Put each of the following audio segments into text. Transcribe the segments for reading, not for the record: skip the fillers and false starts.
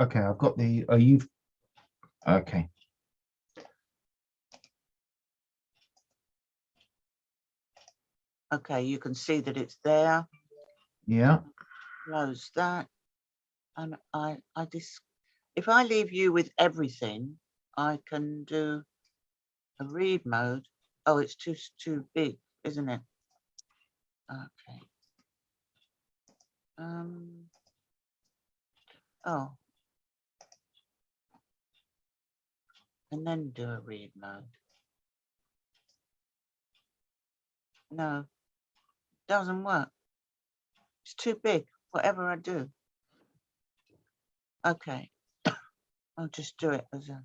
Okay, I've got the. Oh, you've. Okay. Okay, you can see that it's there. Yeah. Close that. And if I leave you with everything, I can do a read mode. Oh, it's too big, isn't it? Okay. Oh. And then do a read mode. No, doesn't work. It's too big, whatever I do. Okay. I'll just do it as a.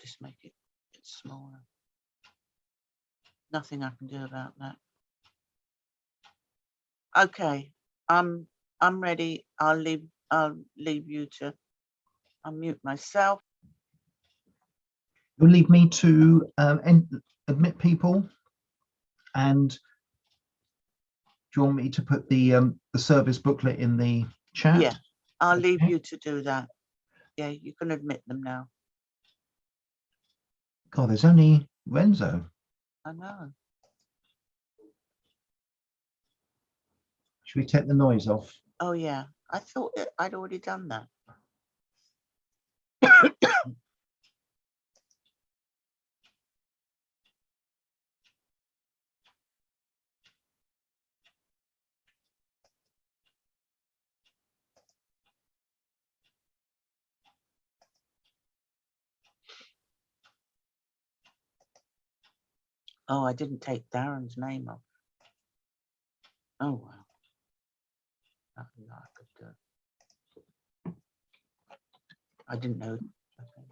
Just make it smaller. Nothing I can do about that. Okay, I'm ready. I'll leave you to unmute myself. You'll leave me to admit people, and do you want me to put the service booklet in the chat? Yeah, I'll leave you to do that. Yeah, you can admit them now. God, there's only Renzo. I know. Should we take the noise off? Oh yeah, I thought I'd already done that. Oh, I didn't take Darren's name off. Oh well. Nothing I could do. I didn't know. Okay.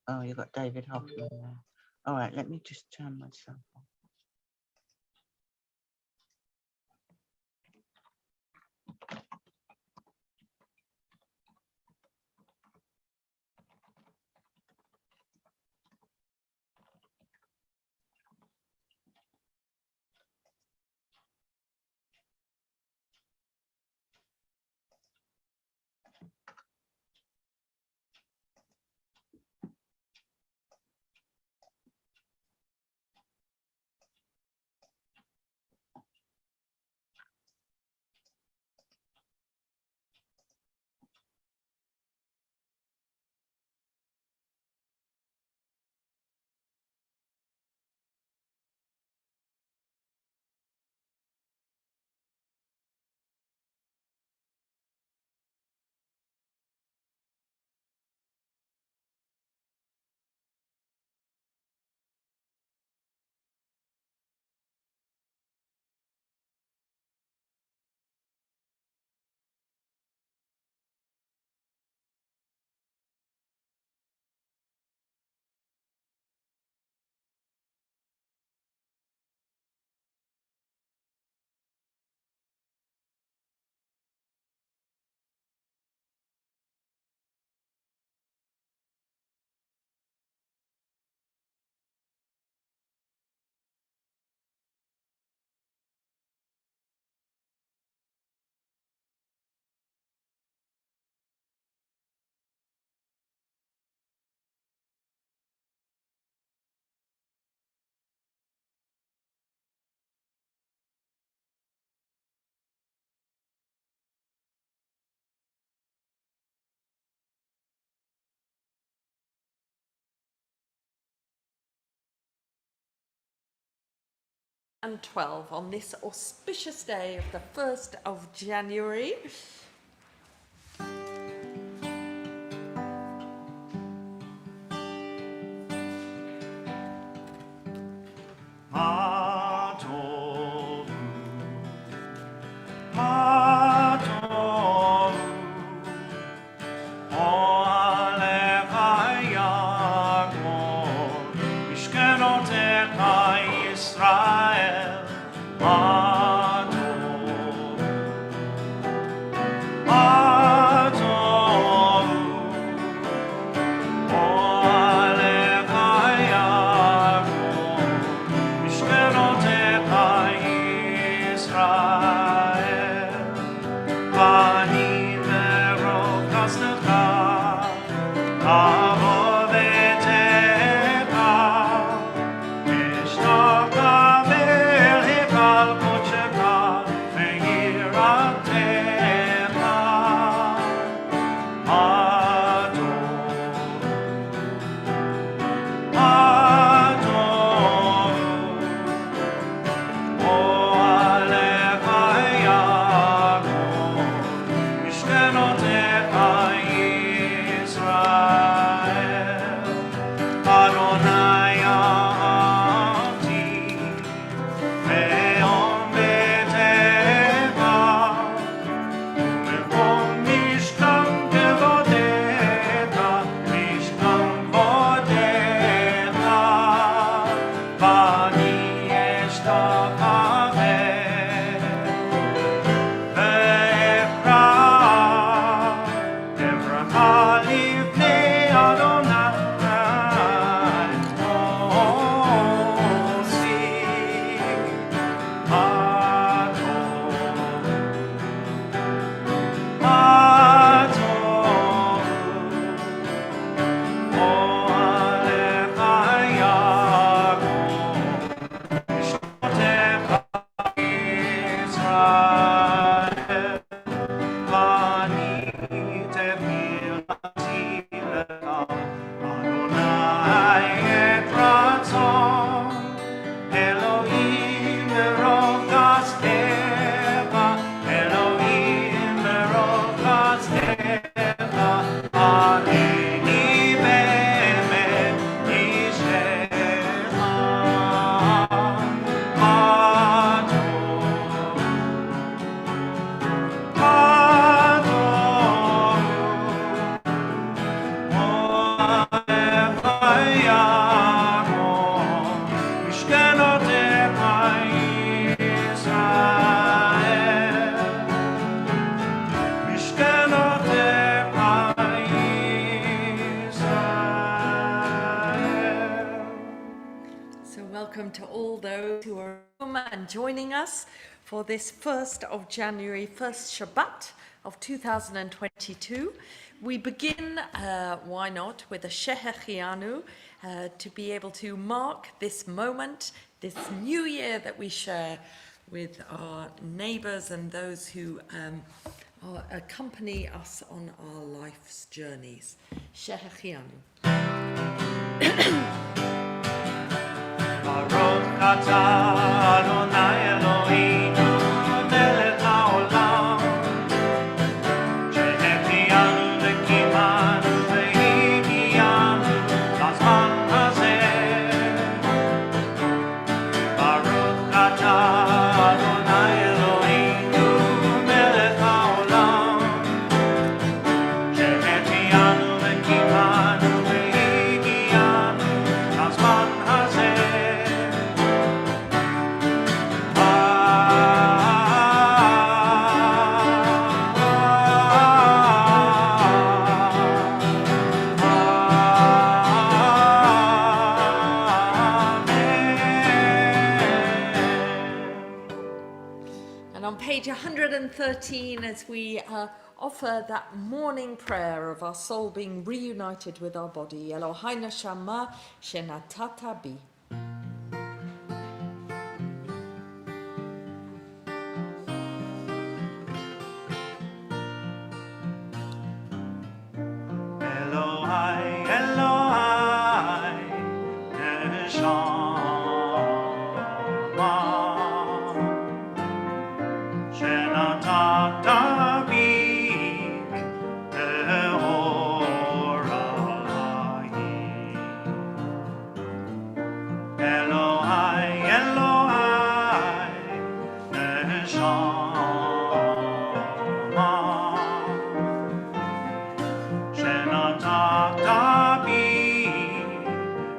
Oh, you got David Hoffman there. All right, let me just turn myself on. And 12 on this auspicious day of the 1st of January. welcome to all those who are home and joining us for this 1st of January, first Shabbat of 2022. We begin, why not, with a Shehechianu to be able to mark this moment, this new year that we share with our neighbours and those who accompany us on our life's journeys. Shehechianu. Baruch atah Adonai Eloheinu melech haolam שהחיינו וקיימנו והגיענו לזמן הזה. Baruch atah Adonai Eloheinu melech haolam שהחיינו וקיימנו והגיענו לזמן הזה. And on page 113, as we offer that morning prayer of our soul being reunited with our body, Eloheinu Shama Shenatata Bi. Elohai, Elohai, Neshama, Shenatata bi Tehorai. Elohai, Elohai, Neshama, Shenatata bi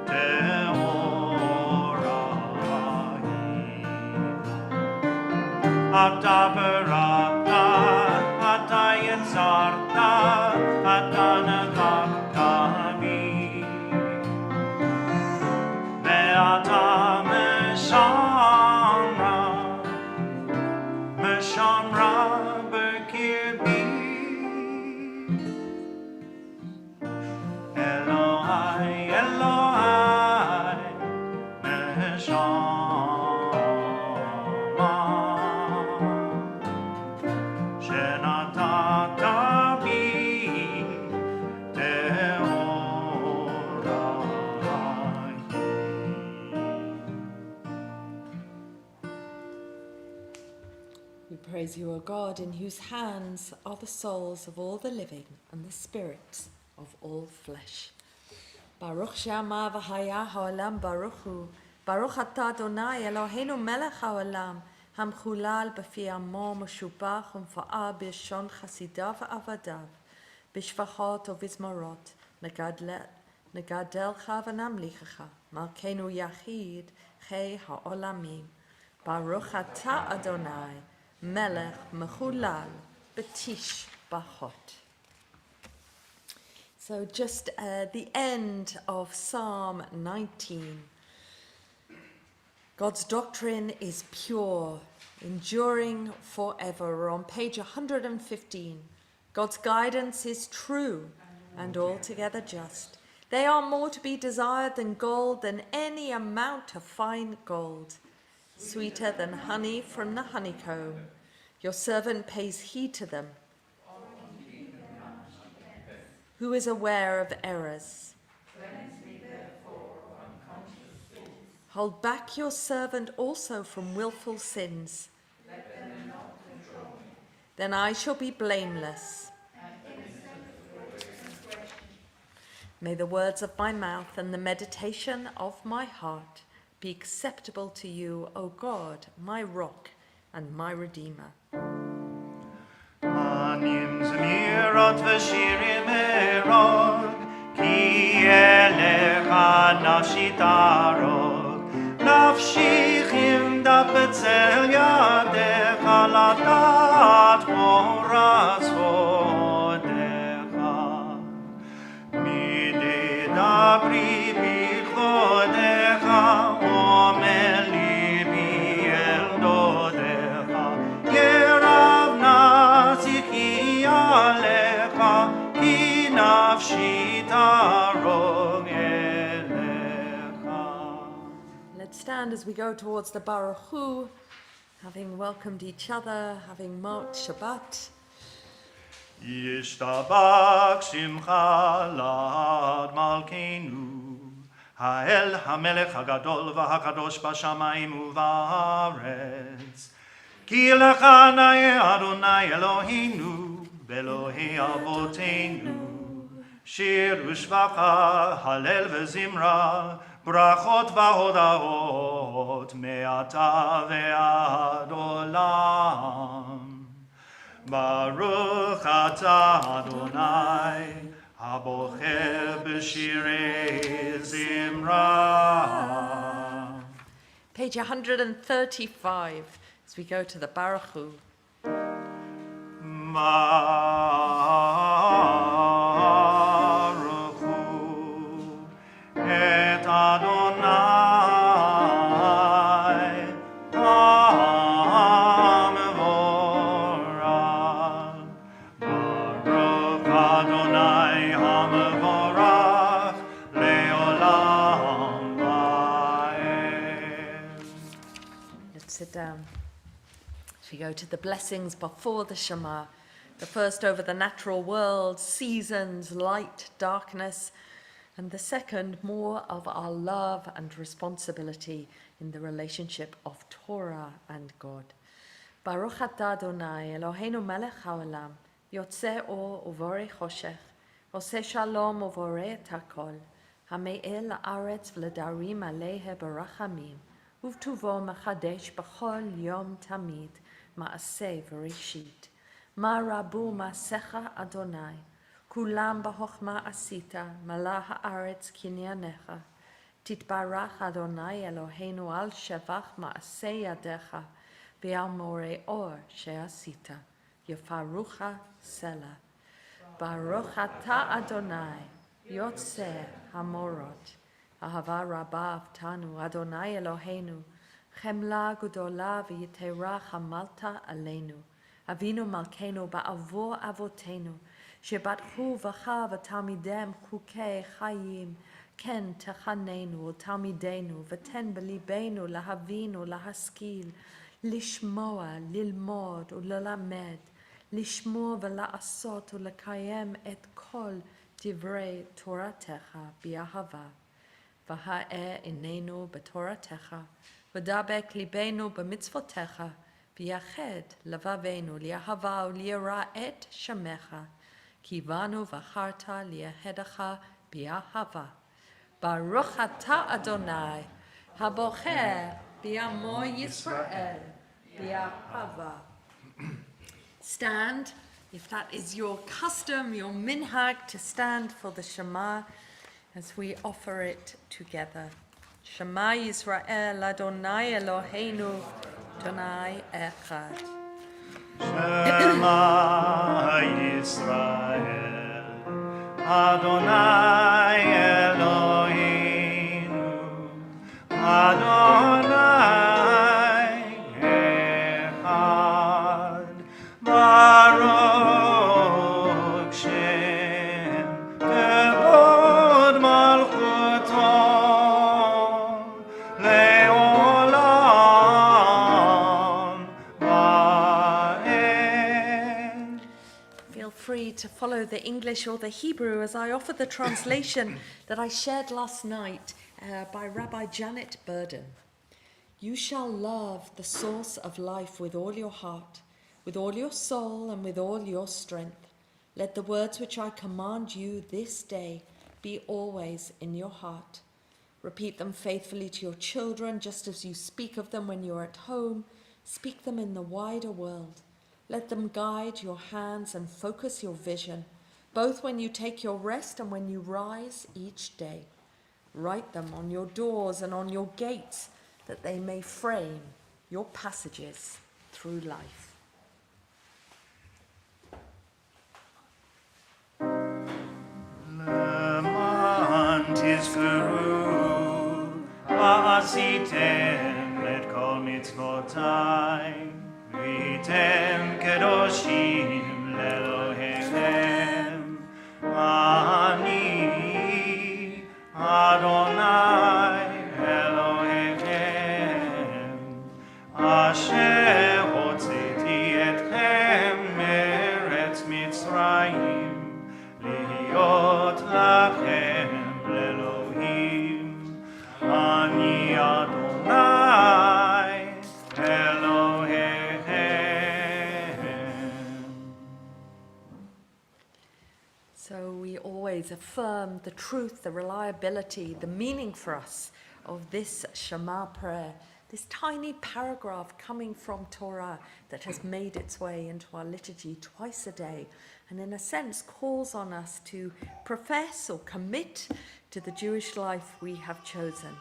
Tehorai. Ata barakta, ata yitzarta, ata nagarta bi. Ve'ata meshamra b'kirbi. Elohai, Elohai, Neshama, Shenatata bi Tehorai. We praise you, O God, in whose hands are the souls of all the living and the spirits of all flesh. Baruch Shama v'haya ha'olam baruch hu. Baruch atah Adonai Eloheinu melech ha'olam. Hamchulal b'fi amo meshubach umfa'ah b'shon chasidav v'avadav. B'shvachot u'vizmarot. Negadelcha v'namlichecha. Malkeinu yachid chei ha'olamim. Baruch atah Adonai melech mechulal b'tish bachot. So just the end of Psalm 19. God's doctrine is pure, enduring forever. We're on page 115. God's guidance is true and altogether just. They are more to be desired than gold, than any amount of fine gold. Sweeter than honey from the honeycomb. Your servant pays heed to them. Who is aware of errors? Hold back your servant also from willful sins. Then I shall be blameless. May the words of my mouth and the meditation of my heart be acceptable to you, O God, my rock and my redeemer. Anim zemirot v'shirim erog, ki elecha nafshi tarog. Nafshi chimda b'tzel yadecha ladat moras hodecha. Mididabri b'chodecha Let's stand as we go towards the Baruch Hu, having welcomed each other, having marked Shabbat. ישתבח שמך לעד מלכנו, האל המלך הגדול והקדוש בשמיים ובארץ. כי לך נאה אדוני אלוהינו, באלוהי אבותינו. שיר ושבחה, הלל וזמרה, ברכות והודאות, מעתה ועד עולם. ברוך אתה אדוני, הבוחר בשירי זמרה. Page 135, as we go to the Baruch Hu. Baruch Hu et Adonai Hamevorach. Baruch Adonai Hamevorach leolam va'ed. Let's sit down. As we go to the blessings before the Shema, the first over the natural world, seasons, light, darkness, and the second, more of our love and responsibility in the relationship of Torah and God. Baruch atah Adonai, Eloheinu melech haolam, yotzeh or uvorei choshech, oseh shalom uvorei et hakol, hame'el la'aretz v'ledarim alehe barachamim, uvtuvo machadesh b'chol yom tamid, ma'aseh v'reshit. Ma rabu ma'asecha Adonai, kulam b'chochma asita, malah ha'aretz kinyanecha. Titbarach Adonai Eloheinu al shevach ma'aseh yadecha, v'al morei or she'asita, yefarucha selah. Baruch atah Adonai, yotzeh hamorot, ahava rabba avtanu, Adonai Eloheinu, chemla gudola v'yitera chamalta aleinu. Avinu malkeinu ba'avor avotenu, shebatchu v'cha v'talmidem chukei chayim, ken techanenu talmidenu, v'ten b'libenu lahavinu lahaskil, lishmoa, lilmod ulelamed, lishmor v'la'asot ulekayem et kol divrei toratecha bi'ahava. V'ha'e inenu b'toratecha, v'dabek libenu b'mitzvotecha, V'yached levavenu li'ahava u'li'ira et shemecha, kivanu v'charta li'ahedecha bi'ahava. Baruch atah Adonai, habocher bi'amo Yisrael bi'ahava. Stand, if that is your custom, your minhag, to stand for the Shema as we offer it together. Shema Yisrael, Adonai Eloheinu, Adonai Echad. Shema Yisrael, Adonai Eloheinu, Adonai Echad. Baruch Shem Kevod Malchuto Leolam Va'ed. Feel free to follow the English or the Hebrew as I offer the translation that I shared last night by Rabbi Janet Burden. You shall love the source of life with all your heart, with all your soul, and with all your strength. Let the words which I command you this day be always in your heart. Repeat them faithfully to your children, just as you speak of them when you're at home. Speak them in the wider world. Let them guide your hands and focus your vision, both when you take your rest and when you rise each day. Write them on your doors and on your gates, that they may frame your passages through life. למען תזכרו מה עשיתם את כל מצוותיי, והייתם קדושים לאלוהיכם. אני אדוני אלוהיכם affirm the truth, the reliability, the meaning for us of this Shema prayer, this tiny paragraph coming from Torah that has made its way into our liturgy twice a day, and in a sense calls on us to profess or commit to the Jewish life we have chosen.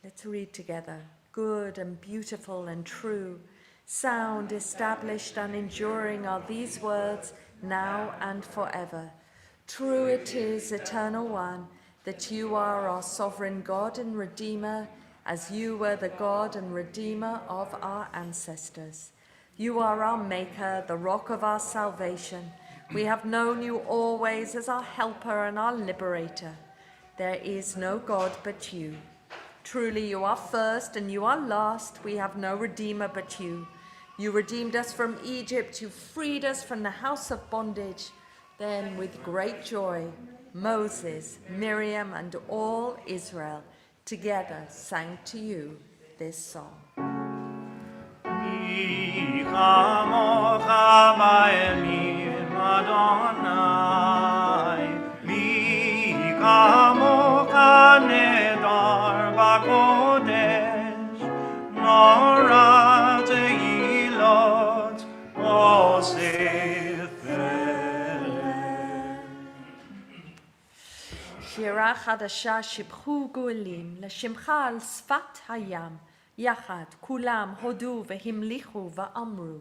Let's read together. Good and beautiful and true, sound, established and enduring are these words now and forever. True it is, Eternal One, that you are our sovereign God and Redeemer, as you were the God and Redeemer of our ancestors. You are our Maker, the rock of our salvation. We have known you always as our helper and our liberator. There is no God but you. Truly you are first and you are last. We have no Redeemer but you. You redeemed us from Egypt. You freed us from the house of bondage. Then with great joy, Moses, Miriam, and all Israel together sang to you this song. Mi chamocha ba'emim Adonai, mi chamocha nedar b'kodesh, nora tehilot osef שירה חדשה שיבחו גואלים, לשמך על שפת הים, יחד כולם הודו והמליכו ואמרו.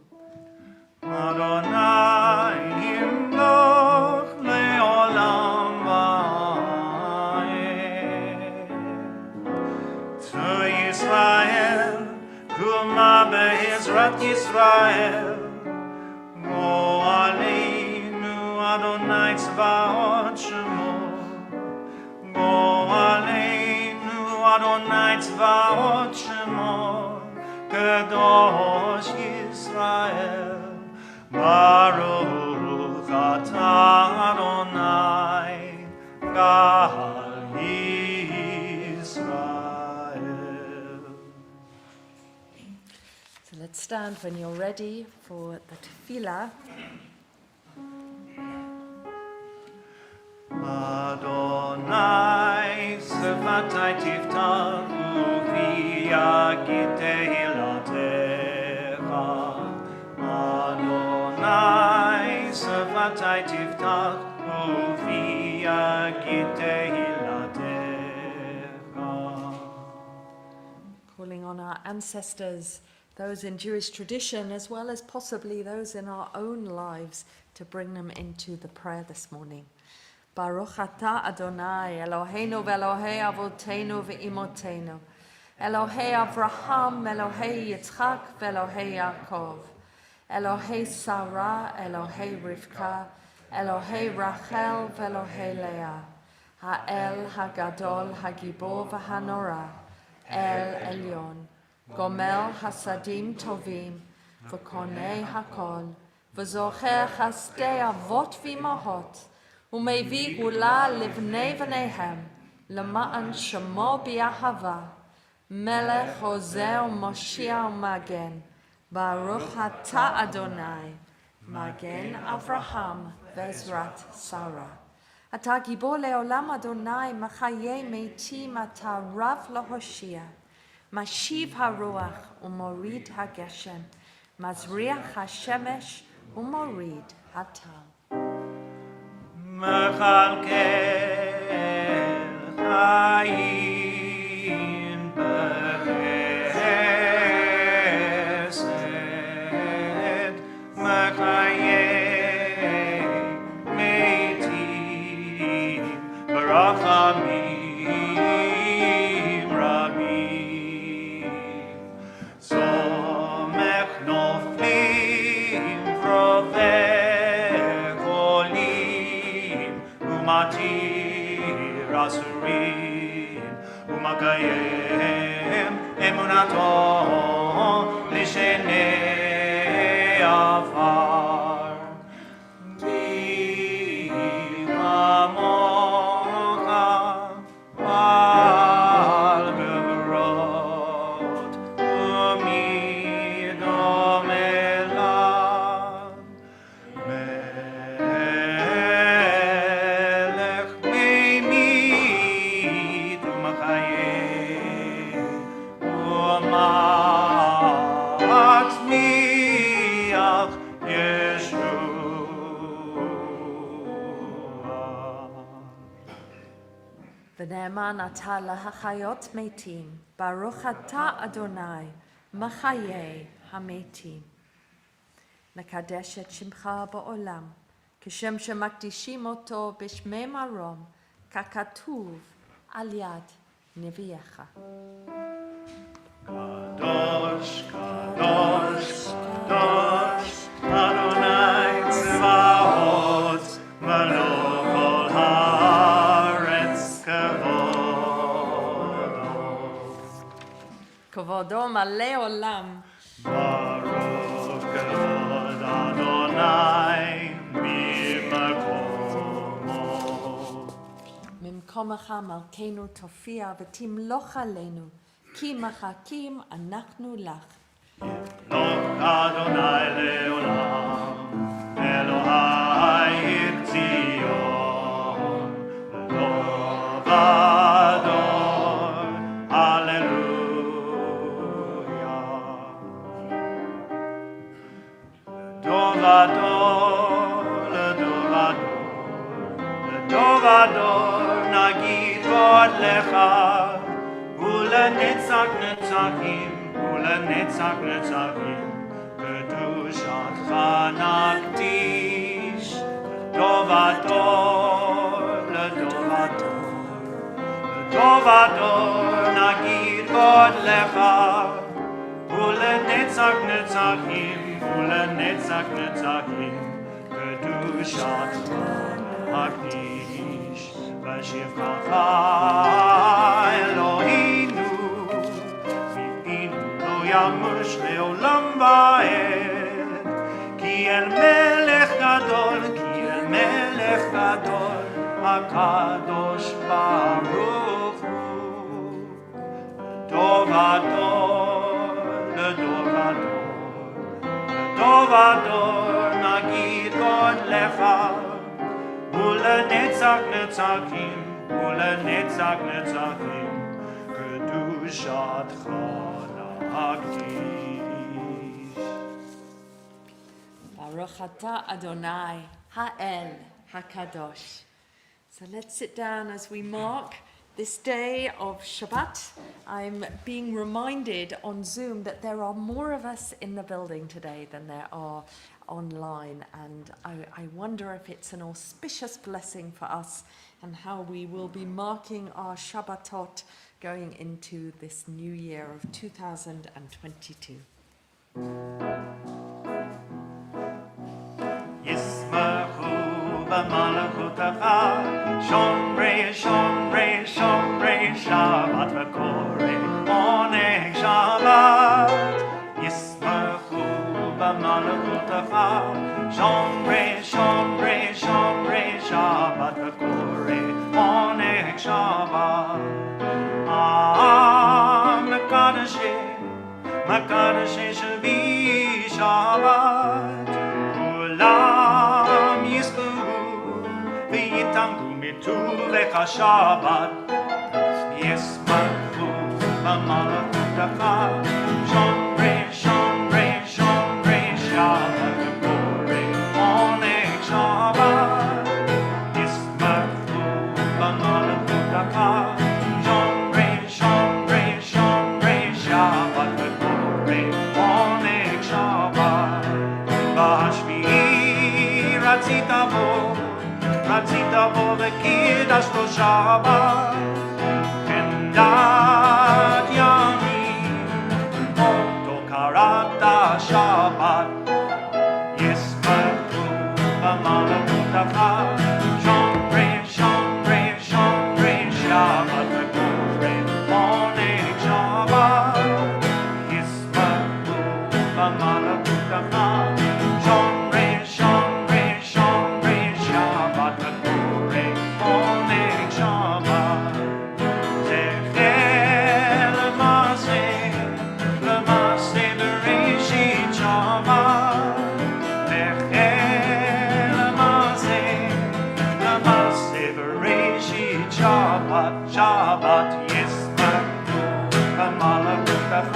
Adonai yimloch le'olam va'ed. To Yisrael, kuma be'ezrat Yisrael, go aleinu Adonai tzvaot shemo. Go aleinu Adonai tzvaot shemo, kadosh Yisrael, Baruch atah Adonai, Gal Yisrael. So let's stand when you're ready for the tefillah. Adonai sefatai tiftach ufi yagid tehilatecha. Adonai sefatai tiftach ufi yagid tehilatecha. Calling on our ancestors, those in Jewish tradition, as well as possibly those in our own lives, to bring them into the prayer this morning. Baruch atah Adonai, Eloheinu ve'Elohei avoteinu ve'imotenu, Elohei Avraham, Elohei Yitzchak, ve'Elohei Yaakov, Elohei Sarah, Elohei Rivka, Elohei Rachel, ve'Elohei Leah, Ha'el Hagadol, Hagibor v'Hanora, El Elyon, Gomel Hasadim Tovim, v'Konei Hakol, v'Zocher Chasdei Avot v'Imahot, ומביא גאולה לבני בניהם, למען שמו באהבה, מלך עוזר ומושיע ומגן, ברוך אתה אדוני, מגן אברהם ועזרת שרה. אתה גיבור לעולם אדוני, מחיי מתים אתה רב להושיע, משיב הרוח ומוריד הגשם, מזריח השמש ומוריד הטל. מכלכל חיים בחסד, מחיי מתים ברחמים רבים, סומך נופלים פרופר Matir asurim umakayem emunato lishenei afar ki amocha al bevrot umidom elav נאמן אתה להחיות מתים, ברוך אתה אדוני, מחיי המתים. נקדש את שמך בעולם, כשם שמקדישים אותו בשמי מרום, ככתוב על יד נביאך. קדוש, קדוש, קדוש, אדוני צבאות, מלוא כל הארץ כבודו. כבודו מלא עולם. ברוך כבוד אדוני ממקומו. ממקומך מלכנו תופיע ותמלוך עלינו, כי מחכים אנחנו לך. ימלוך אדוני לעולם, אלוהי ציון, לדור ודור, הללויה. לדור ודור, לדור ודור, לדור ודור, נגיד גודלך, ולנצח נצחים, ולנצח נצחים, קדושתך נקדיש, לדור ודור, לדור ודור, לדור ודור, נגיד גודלך, ולנצח נצחים, ולנצח נצחים, קדושתך נקדיש, בשבחך אלוהינו, מפינו לא ימוש לעולם ועד, כי אל מלך גדול, כי אל מלך גדול, הקדוש ברוך הוא. לדור ודור, לדור ודור, לדור ודור, נגיד גודלך, ולנצח נצחים, ולנצח נצחים, קדושתך נקדיש. ברוך אתה Adonai, Ha'el, HaKadosh. So let's sit down as we mark this day of Shabbat. I'm being reminded on Zoom that there are more of us in the building today than there are online, and I wonder if it's an auspicious blessing for us and how we will be marking our Shabbatot going into this new year of 2022. ישמחו במלכותך, שומרי שומרי שומרי שבת וקורא עונג שבת. ישמחו במלכותך, שומרי שומרי שומרי שבת וקורא עונג שבת. מקדשי שבי שבת, כולם יזכו ויתעמדו מטובך שבת. ישמחו במלכותך, שומרי שומרי שומרי שבת וקורא עונג שבת. ישמחו במלכותך, שומרי שומרי שומרי שבת וקורא עונג שבת. בשביעי רצית בו וקידשת לו שבת. חמדת ימים אותו קראת שבת. ישמחו במלכותך, שומרי שומרי שומרי שבת וקורא עונג שבת. ישמחו במלכותך, שומרי שומרי שומרי שבת וקורא עונג שבת. זכר למעשה בראשית שבת. זכר למעשה בראשית שבת. שבת ישמחו במלכותך,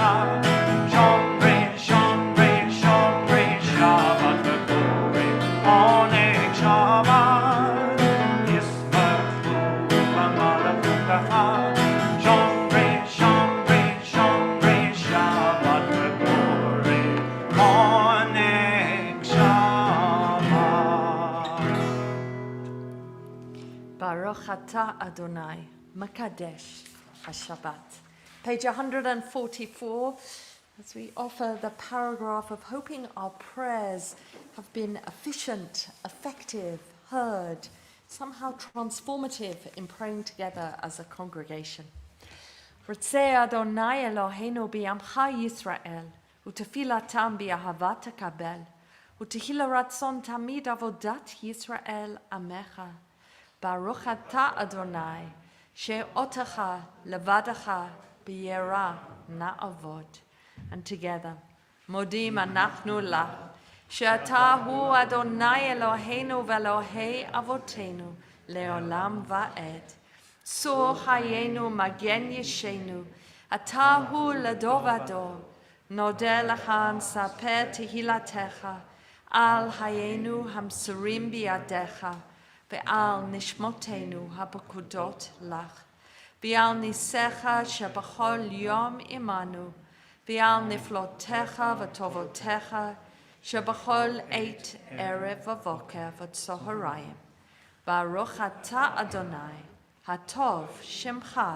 שומרי שומרי שומרי שבת וקורא עונג שבת. ישמחו במלכותך, ata Adonai, Makadesh HaShabbat. Page 144, as we offer the paragraph of hoping our prayers have been efficient, effective, heard, somehow transformative in praying together as a congregation. Ritzeh Adonai Eloheinu bi'amcha Yisrael, u'tefilatam bi'ahavat takabel, u'tehila ratzon tamid avodat Yisrael amecha. Baruch ata Adonai, she'otecha levadacha b'yera na'avod. And together, modim anachnu lach, she'ata hu Adonai Eloheinu ve'Elohei avotenu le'olam va'ed. Sur hayenu magen yeshenu, ata hu lador vador, nodeh lecha saper tehilatecha, al hayenu hamsurim biadecha, ve'al nishmotenu habakudot lach, ve'al nisecha shebachol yom imanu, ve'al niflotecha v'tovotecha, shebachol eit erev v'voker v'tzoharayim. Baruch ata Adonai, Hatov Shemcha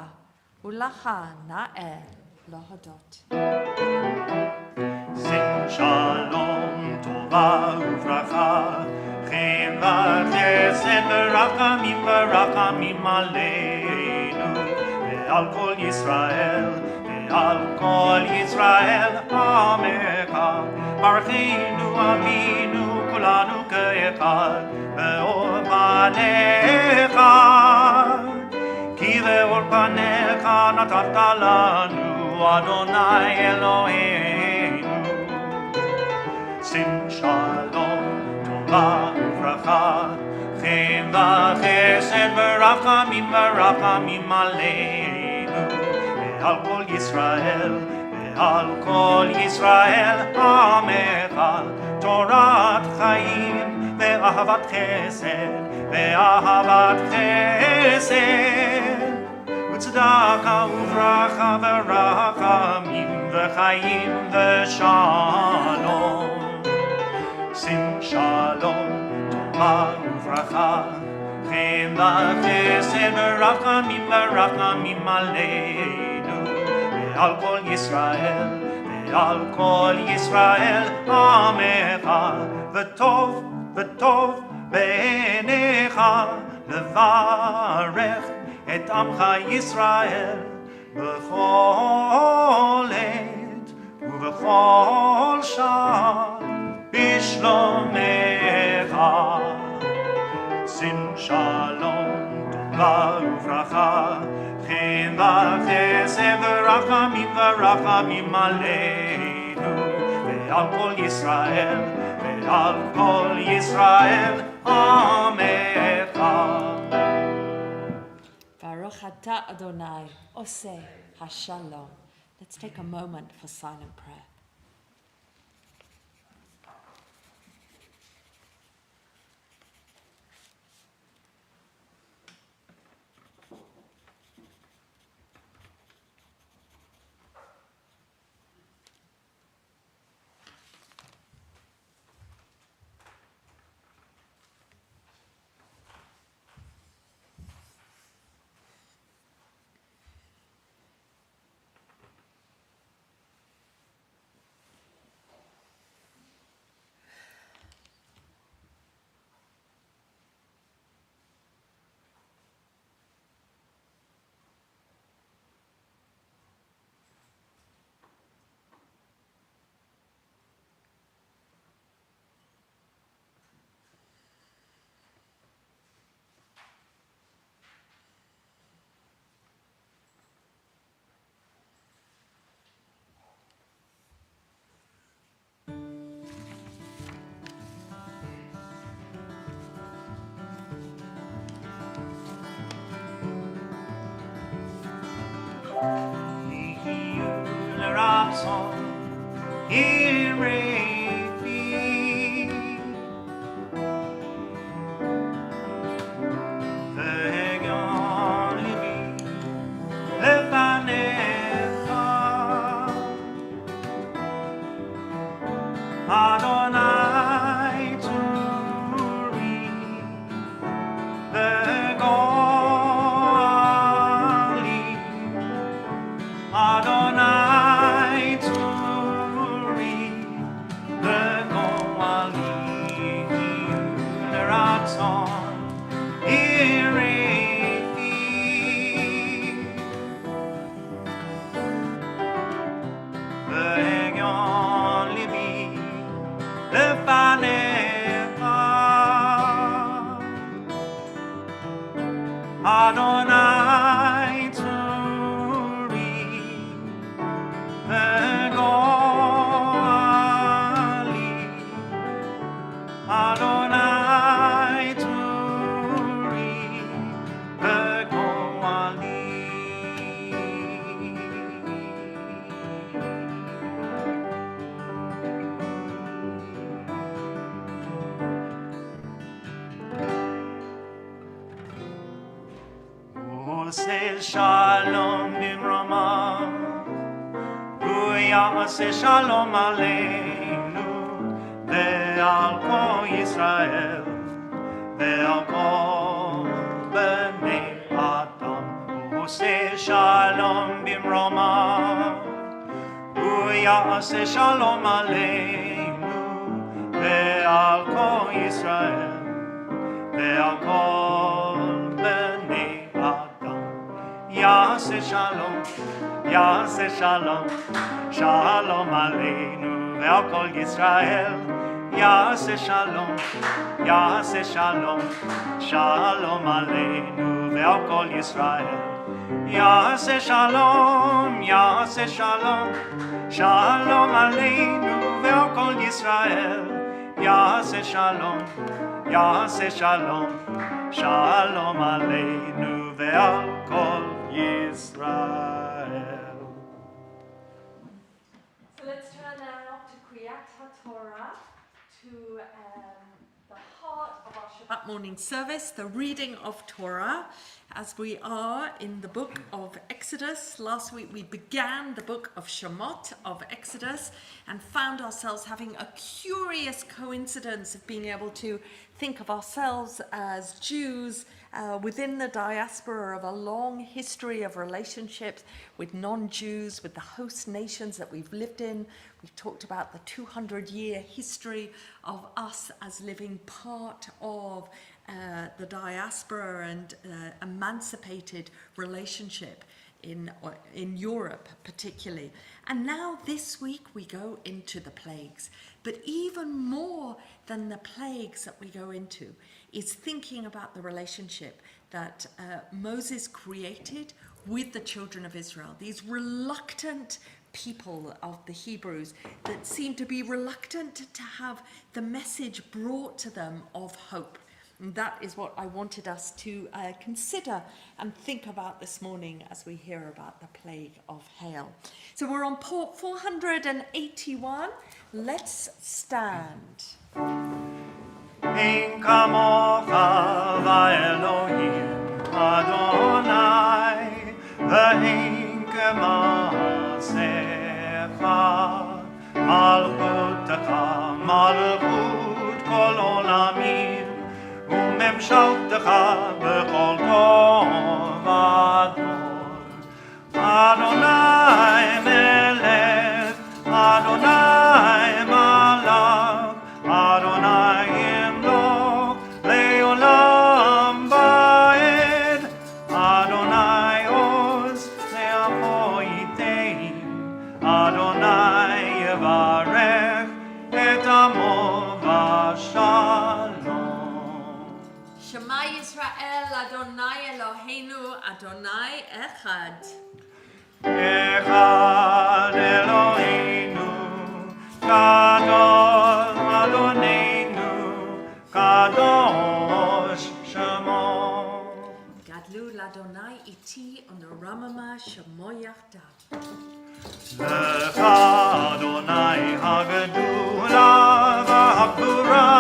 Ulacha Na'el Lohodot. Sing shalom, tova uvracha, chem v'chesed v'rachamim aleinu, ve'al kol Yisrael, amecha, barecheinu avinu kulanu ke'echad, ve'or panecha. Ki ve'or panecha natan lanu, Adonai Eloheinu. Sim shalom, tova uvracha, chen v'chesed v'rachamim aleinu, ve'al kol Yisrael, amecha, Torat chaim ve'ahavat chesed, Tzedaka uvracha v'rachamim v'chaim v'shalom. Sim shalom, tova uvracha, chen v'chesed v'rachamim aleinu, ve'al kol Yisrael, amecha, v'tov b'einecha, levarech et amcha Yisrael b'chol et u'b'chol shah b'shlomecha. Sim shalom, tova uvracha, chen v'chesed v'rachamim aleinu, ve'al kol Yisrael amecha. Baruch ata Adonai, Oseh HaShalom. Let's take a moment for silent prayer. Adonai turi, the God והגיון ליבי לפניך. אדוני צורי וגואלי, אדוני צורי וגואלי. עושה שלום במרומה, הוא יעשה שלום עלינו ועל כל ישראל ועל כל בני אדם. הוא עושה שלום במרומה, הוא יעשה שלום עלינו ועל כל ישראל ועל כל בני אדם. יעשה שלום, יעשה שלום, שלום עלינו ועל כל ישראל. יעשה שלום, יעשה שלום, שלום עלינו ועל כל ישראל. יעשה שלום, יעשה שלום, שלום עלינו ועל כל ישראל. יעשה שלום, יעשה שלום, שלום עלינו ועל כל ישראל. So let's turn now to Kriyat HaTorah, to the heart of our Shabbat morning service, the reading of Torah, as we are in the book of Exodus. Last week we began the book of Shemot of Exodus and found ourselves having a curious coincidence of being able to think of ourselves as Jews within the diaspora of a long history of relationships with non-Jews, with the host nations that we've lived in. We've talked about the 200-year history of us as living part of the diaspora and emancipated relationship in Europe particularly. And now this week we go into the plagues. But even more than the plagues that we go into is thinking about the relationship that Moses created with the children of Israel, these reluctant people of the Hebrews that seem to be reluctant to have the message brought to them of hope. And that is what I wanted us to consider and think about this morning as we hear about the plague of hail. So we're on port 481. Let's stand. אין כמוך ואלוהים אדוני, ואין כמעשיך. מלכותך מלכות כל עולמים, וממשלתך בכל דור ודור. אדוני מלך, אדוני מלך, אדוני ימלוך לעולם ועד. אדוני עוז לעמו ייתן, אדוני יברך את עמו בשלום. Shema Yisrael, Adonai Eloheinu, Adonai Echad. אחד אלוהינו, גדול אדוננו, קדוש שמו. Gadlu l'Adonai iti u'neramama shemo yachdav. לך אדוני הגדולה והגבורה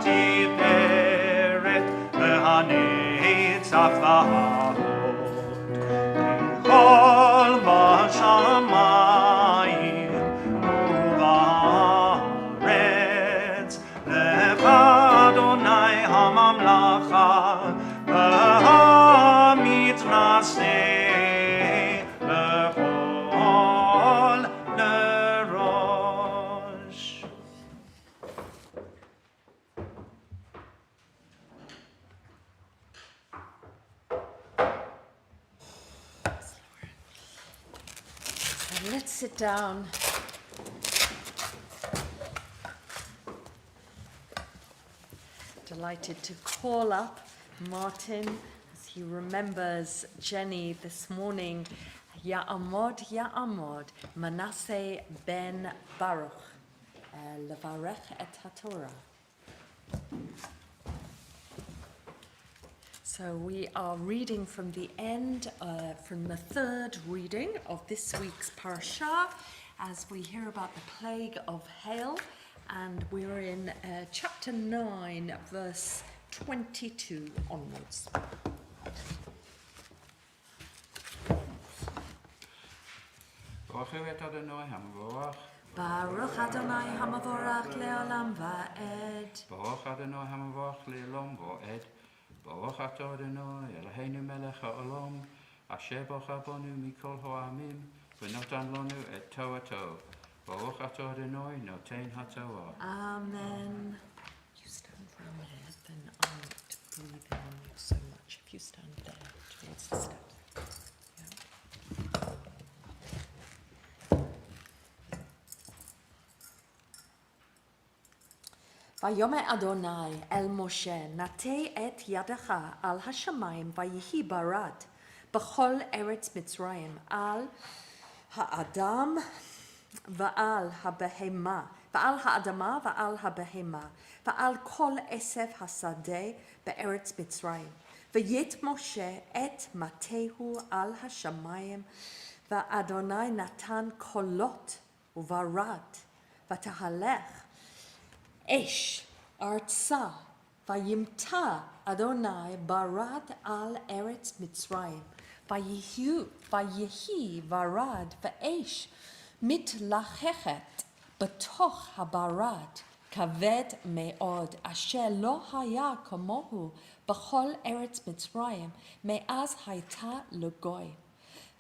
והתפארת והנצח וההוד. כל בשמיים ובארץ, לך אדוני הממלכה והמתנשא לכל לראש. Let's sit down. Delighted to call up Martin as he remembers Jenny this morning. Ya'amod, Manasseh ben Baruch, levarech et haTorah. So we are reading from the end, from the third reading of this week's parashah, as we hear about the plague of hail, and we're in chapter 9, verse 22 onwards. Baruch Adonai Hamavorach Leolam Va'ed. Baruch Adonai Hamavorach Leolam Va'ed. Baruch Atah Adonai Eloheinu Melech HaOlam, Asher Baruch Bonu Mikol Ha'amim, V'notan Lanu Et Torah. Baruch Atah Adonai Noten HaTorah. Amen. You stand round there, then I won't breathe in on you so much if you stand there towards the steps. ויאמר אדוני אל משה, נטה את ידך על השמיים ויהי ברד בכל ארץ מצרים על האדם ועל הבהמה, ועל האדמה ועל הבהמה, ועל כל עשב השדה בארץ מצרים. ויית משה את מטהו על השמיים, ואדוני נתן קולות וברד, ותהלך אש ארצה, וימטה אדוני ברד על ארץ מצרים, ויהי ברד ואש מתלחכת בתוך הברד, כבד מאוד, אשר לא היה כמוהו בכל ארץ מצרים, מאז הייתה לגוי.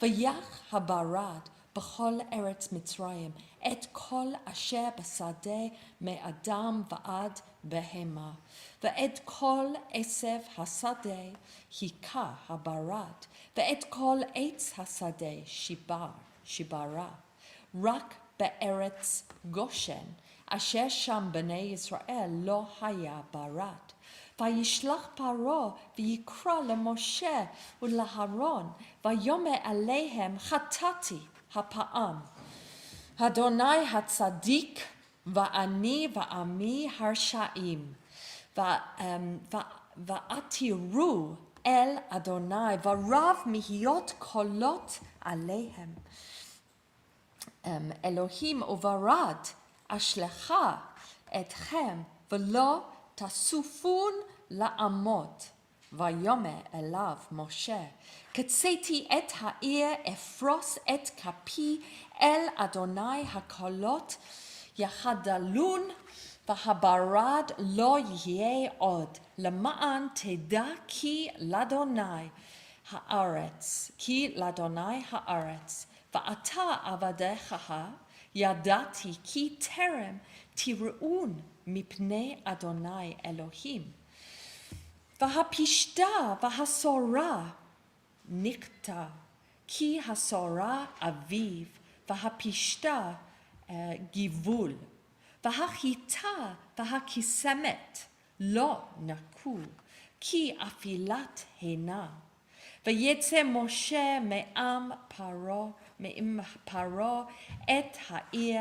ויך הברד בכל ארץ מצרים, את כל אשר בשדה מאדם ועד בהמה, ואת כל עשב השדה היכה הברד, ואת כל עץ השדה שיברה, רק בארץ גושן, אשר שם בני ישראל לא היה ברד. וישלח פרעה ויקרא למשה ולאהרון, ויאמר עליהם, חטאתי הפעם. אדוני הצדיק ואני ועמי הרשעים, ועתירו אל אדוני, ורב מהיות קולות עליהם. אלוהים וברד אשלחה אתכם, ולא תסופון לעמוד. ויאמר אליו משה, קציתי את העיר, אפרוס את כפי אל אדוני, הקולות יחדלון, והברד לא יהיה עוד, למען תדע כי לאדוני הארץ, ואתה עבדיך ידעתי כי טרם תראון מפני אדוני אלוהים. והפשתה והסורה נקטע, כי הסורה אביו, והפשתה גיבול, והחיטה והקיסמת לא נקו, כי אפילת הנה. ויצא משה מעם פרעה את העיר,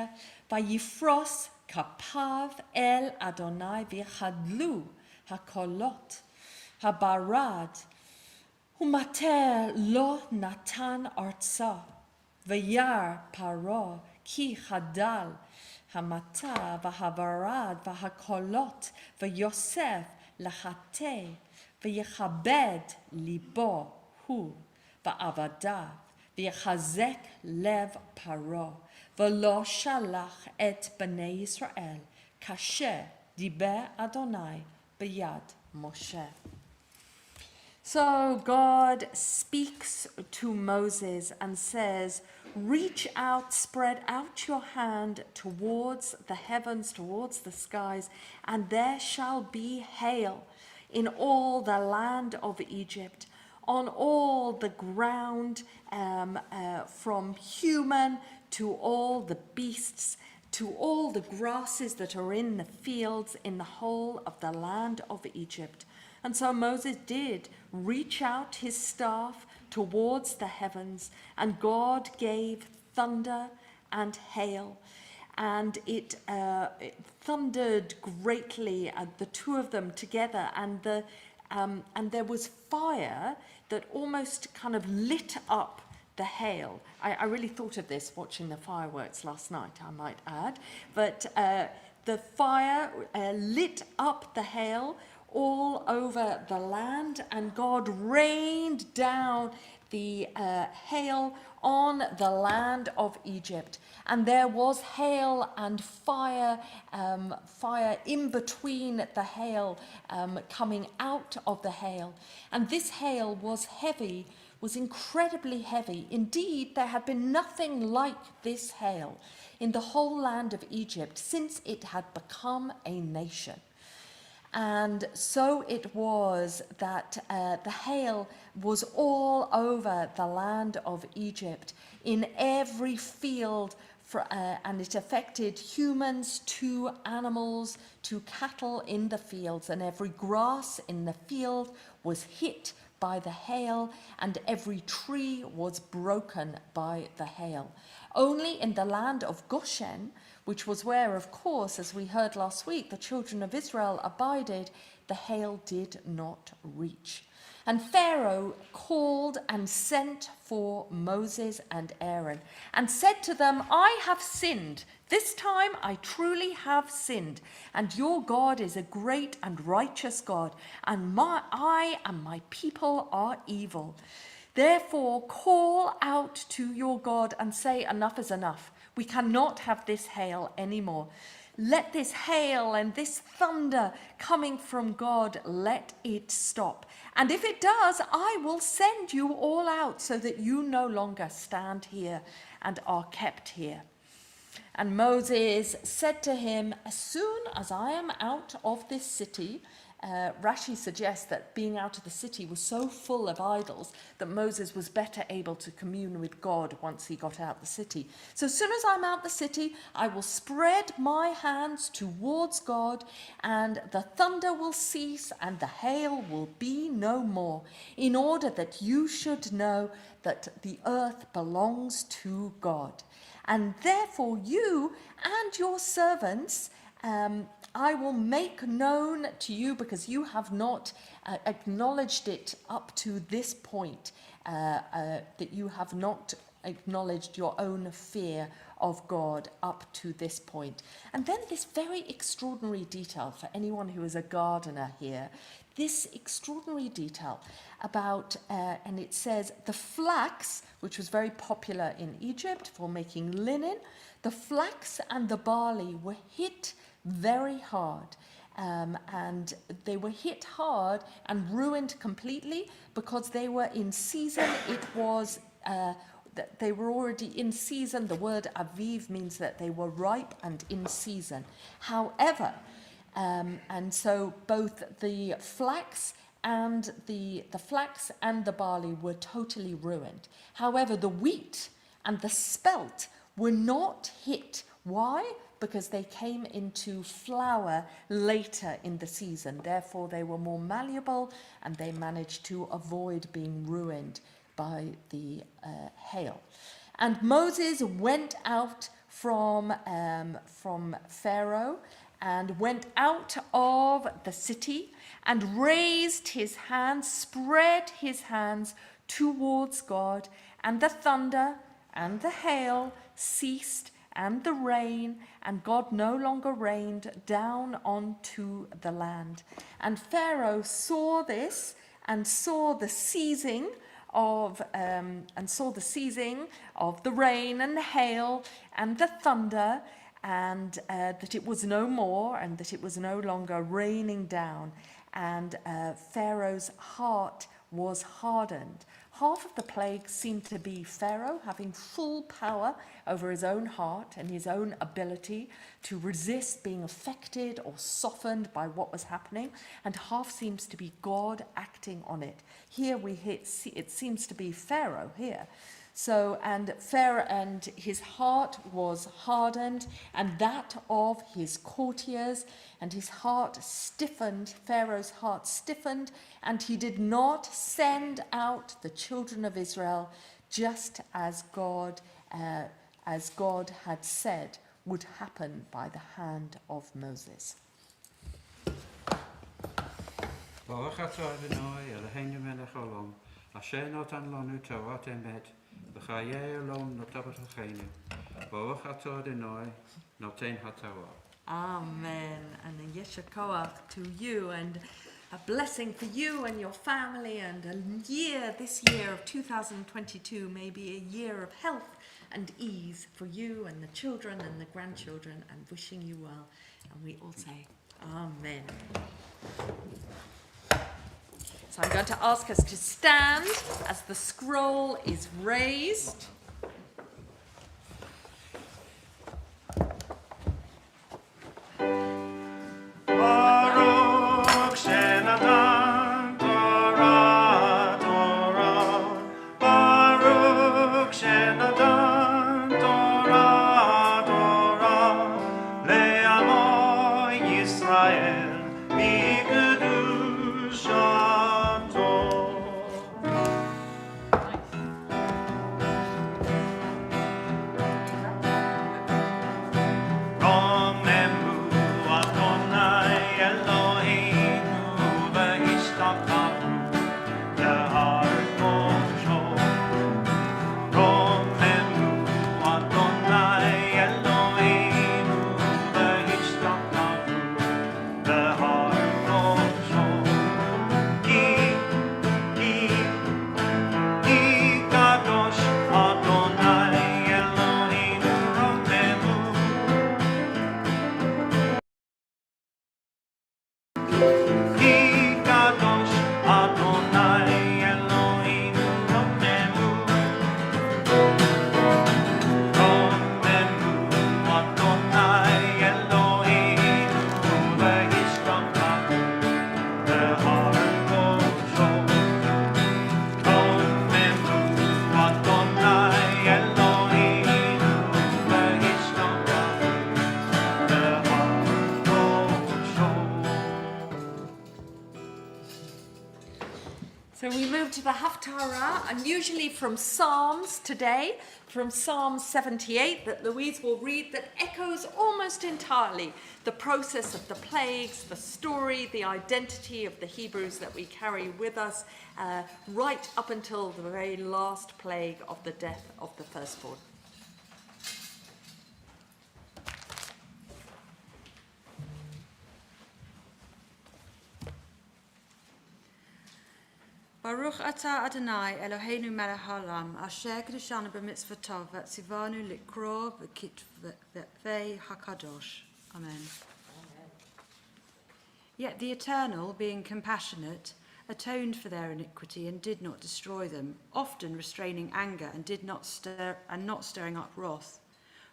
ויפרוס כפיו אל אדוני, ויחדלו הקולות. הברד ומטה לא נתן ארצה, וירא פרעה כי חדל המטה והברד והקולות, ויוסף לחטא, ויכבד ליבו הוא ועבדיו, ויחזק לב פרעה, ולא שלח את בני ישראל, כאשר דיבר אדוני ביד Moshe. So God speaks to Moses and says, reach out, spread out your hand towards the heavens, towards the skies, and there shall be hail in all the land of Egypt, on all the ground, from human to all the beasts, to all the grasses that are in the fields in the whole of the land of Egypt. And so Moses did reach out his staff towards the heavens, and God gave thunder and hail, and it thundered greatly, the two of them together, and there was fire that almost kind of lit up the hail. I really thought of this watching the fireworks last night, I might add, but the fire lit up the hail all over the land, and God rained down the hail on the land of Egypt. And there was hail and fire, fire in between the hail, coming out of the hail. And this hail was heavy, was incredibly heavy. Indeed, there had been nothing like this hail in the whole land of Egypt since it had become a nation. And so it was that the hail was all over the land of Egypt, in every field, and it affected humans to animals to cattle in the fields, and every grass in the field was hit by the hail, and every tree was broken by the hail. Only in the land of Goshen, which was where, of course, as we heard last week, the children of Israel abided, the hail did not reach. And Pharaoh called and sent for Moses and Aaron and said to them, I have sinned. This time I truly have sinned. And your God is a great and righteous God, and I and my people are evil. Therefore call out to your God and say, enough is enough. We cannot have this hail anymore. Let this hail and this thunder coming from God, let it stop. And if it does, I will send you all out so that you no longer stand here and are kept here. And Moses said to him, as soon as I am out of this city, Rashi suggests that being out of the city was so full of idols that Moses was better able to commune with God once he got out the city. So as soon as I'm out the city, I will spread my hands towards God, and the thunder will cease and the hail will be no more, in order that you should know that the earth belongs to God. And therefore you and your servants I will make known to you, because you have not acknowledged it up to this point, that you have not acknowledged your own fear of God up to this point. And then this very extraordinary detail for anyone who is a gardener here, this extraordinary detail about, and it says, the flax, which was very popular in Egypt for making linen, the flax and the barley were hit very hard, and they were hit hard and ruined completely because they were in season. It was they were already in season. The word aviv means that they were ripe and in season. However, and so both the flax and the barley were totally ruined. However, the wheat and the spelt were not hit. Why? Because they came into flower later in the season. Therefore, they were more malleable, and they managed to avoid being ruined by the hail. And Moses went out from Pharaoh and went out of the city and raised his hands, spread his hands towards God, and the thunder and the hail ceased, and the rain, and God no longer rained down onto the land. And Pharaoh saw this, and saw the ceasing of the rain and the hail and the thunder, and that it was no more, and that it was no longer raining down. And Pharaoh's heart was hardened. Half of the plagues seemed to be Pharaoh having full power over his own heart and his own ability to resist being affected or softened by what was happening, and half seems to be God acting on it. Here it seems to be Pharaoh here So, and Pharaoh, and his heart was hardened, and that of his courtiers, and his heart stiffened, Pharaoh's heart stiffened, and he did not send out the children of Israel, just as God had said would happen by the hand of Moses. Baruch atah Adonai Eloheinu melech haolam, asher natan lanu Torah emet, v'chayei olam notavet l'cheinu. Baruch atah Adonai noten haTorah. Amen. And a Yesha Koach to you, and a blessing for you and your family, and this year of 2022 may be a year of health and ease for you and the children and the grandchildren, and wishing you well. And we all say, Amen. So I'm going to ask us to stand as the scroll is raised. Baruch Shenatan Torah, Torah. Baruch Shenatan Torah, Torah. Le'amo Yisrael b'kedushato. Romemu Adonai Eloheinu v'hishtachatu l'har kosho. Romemu Adonai Eloheinu v'hishtachatu l'har kosho. Ki kadosh Adonai Eloheinu Romemu. Ki kadosh Adonai Eloheinu Romemu. Romemu Adonai Eloheinu v'hishtachatu l'har kosho. Romemu Adonai Eloheinu v'hishtachatu l'har kosho. So we move to the Haftarah, unusually from Psalms today, from Psalm 78, that Louise will read, that echoes almost entirely the process of the plagues, the story, the identity of the Hebrews that we carry with us, right up until the very last plague of the death of the firstborn. Baruch atah Adonai Eloheinu melech haolam, asher kedushanu b'mitzvotov v'tzivanu likro v'kitvei hakadosh. Amen. Yet the Eternal, being compassionate, atoned for their iniquity and did not destroy them, often restraining anger and not stirring up wrath,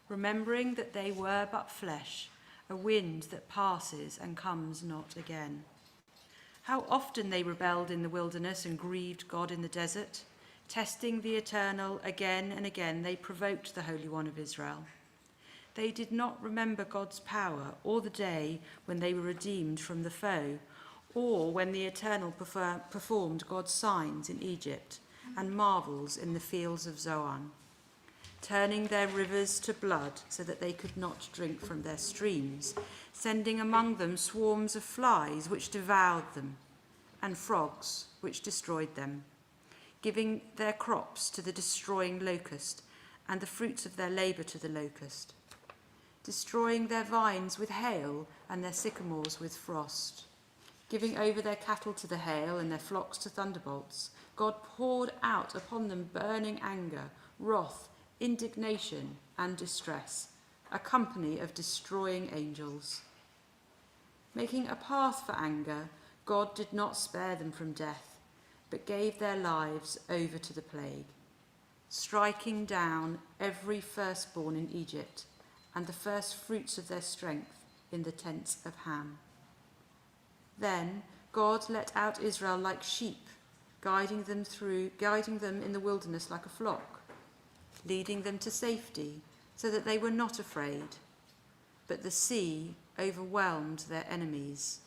remembering that they were but flesh, a wind that passes and comes not again. How often they rebelled in the wilderness and grieved God in the desert. Testing the Eternal again and again, they provoked the Holy One of Israel. They did not remember God's power or the day when they were redeemed from the foe, or when the Eternal performed God's signs in Egypt and marvels in the fields of Zoan, turning their rivers to blood so that they could not drink from their streams, sending among them swarms of flies which devoured them, and frogs which destroyed them, giving their crops to the destroying locust, and the fruits of their labour to the locust, destroying their vines with hail and their sycamores with frost, giving over their cattle to the hail and their flocks to thunderbolts. God poured out upon them burning anger, wrath, indignation, and distress, a company of destroying angels. Making a path for anger, God did not spare them from death, but gave their lives over to the plague, striking down every firstborn in Egypt and the first fruits of their strength in the tents of Ham. Then God let out Israel like sheep, guiding them in the wilderness like a flock. leading them to safety, so that they were not afraid. But the sea overwhelmed their enemies.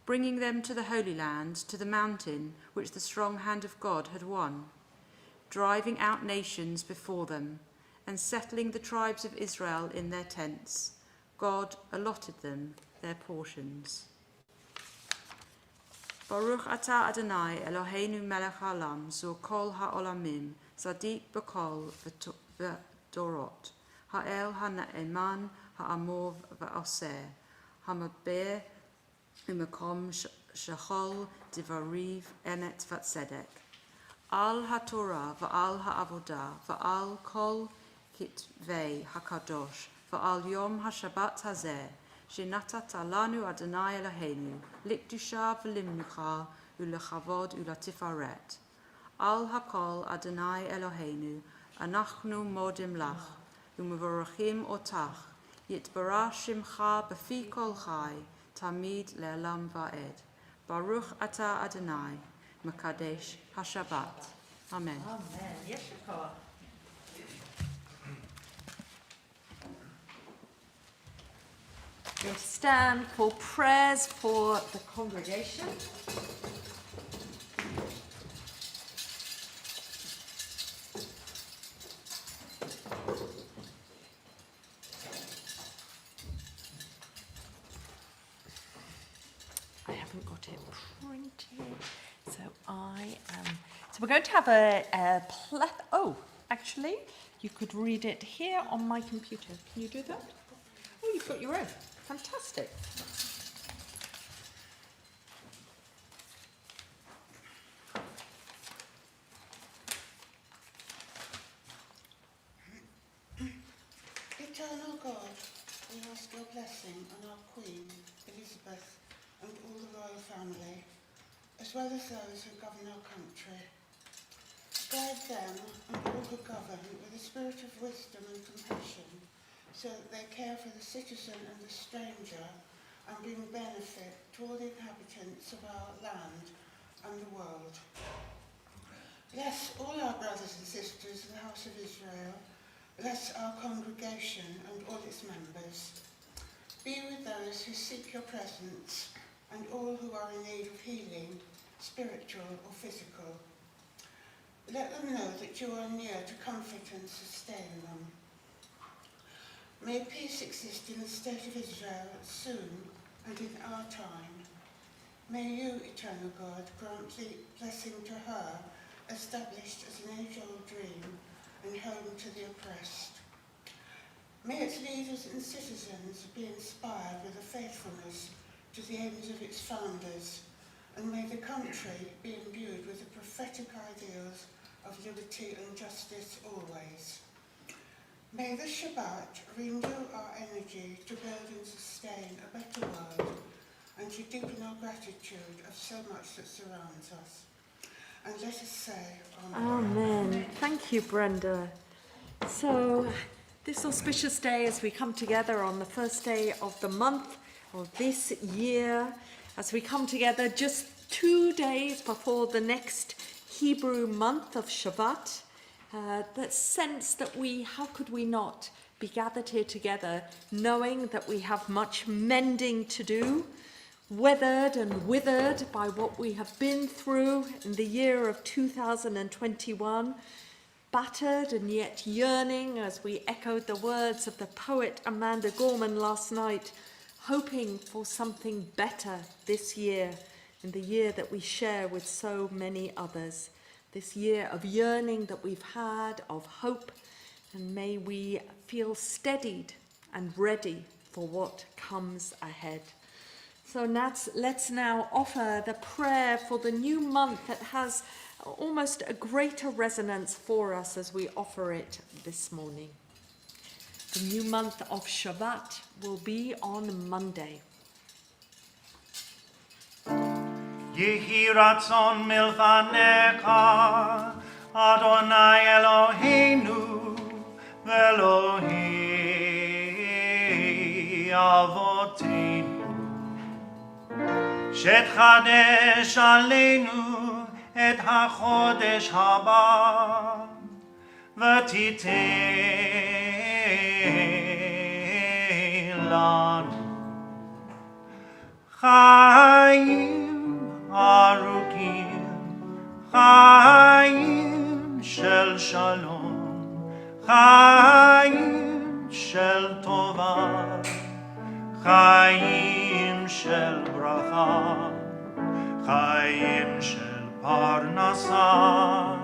Bringing them to the Holy Land, to the mountain which the strong hand of God had won, driving out nations before them, and settling the tribes of Israel in their tents, God allotted them their portions. Baruch atah Adonai Eloheinu melech haolam zu kol ha'olamim zadik b'kol v'dorot ha'el ha'ne'eman ha'amor v'oseh ha'mabeh u'makom shechol divariv emet v'tzedek al ha'torah v'al ha'avodah v'al kol kitvei ha'kadosh v'al yom ha'shabbat hazeh שנתת לנו אדוני אלוהינו, לקדושה ולמנוחה ולכבוד ולתפארת. על הכל אדוני אלוהינו, אנחנו מודים לך ומבורכים אותך, יתברך שמך בפי כל חי, תמיד לעולם ועד. ברוך אתה אדוני, מקדש השבת. אמן. Amen. Yes, Shakar. We'll stand for prayers for the congregation. I haven't got it printed, so so we're going to have oh, actually, you could read it here on my computer. Can you do that? Oh, you've got your own. Fantastic. Eternal God, we ask your blessing on our Queen, Elizabeth, and all the royal family, as well as those who govern our country. Guide them and all who govern with a spirit of wisdom and compassion, so that they care for the citizen and the stranger and bring benefit to all the inhabitants of our land and the world. Bless all our brothers and sisters of the House of Israel. Bless our congregation and all its members. Be with those who seek your presence and all who are in need of healing, spiritual or physical. Let them know that you are near to comfort and sustain them. May peace exist in the state of Israel soon and in our time. May you, eternal God, grant the blessing to her, established as an age-old dream and home to the oppressed. May its leaders and citizens be inspired with a faithfulness to the aims of its founders, and may the country be imbued with the prophetic ideals of liberty and justice always. May the Shabbat renew our energy to build and sustain a better world and to deepen our gratitude of so much that surrounds us. And let us say, Amen. Amen. Thank you, Brenda. So, this auspicious day as we come together on the first day of the month of this year, as we come together just 2 days before the next Hebrew month of Shabbat, that sense that how could we not be gathered here together, knowing that we have much mending to do, weathered and withered by what we have been through in the year of 2021, battered and yet yearning, as we echoed the words of the poet Amanda Gorman last night, hoping for something better this year, in the year that we share with so many others. This year of yearning that we've had, of hope, and may we feel steadied and ready for what comes ahead. So let's now offer the prayer for the new month that has almost a greater resonance for us as we offer it this morning. The new month of Shabbat will be on Monday. Yehi ratzon milfanecha, Adonai Eloheinu, Velohi Avotenu. Shetchadesh aleinu et hachodesh haba, ותיתן לנו חיים ארוכים, חיים של שלום, חיים של טובה, חיים של ברכה, חיים של פרנסה,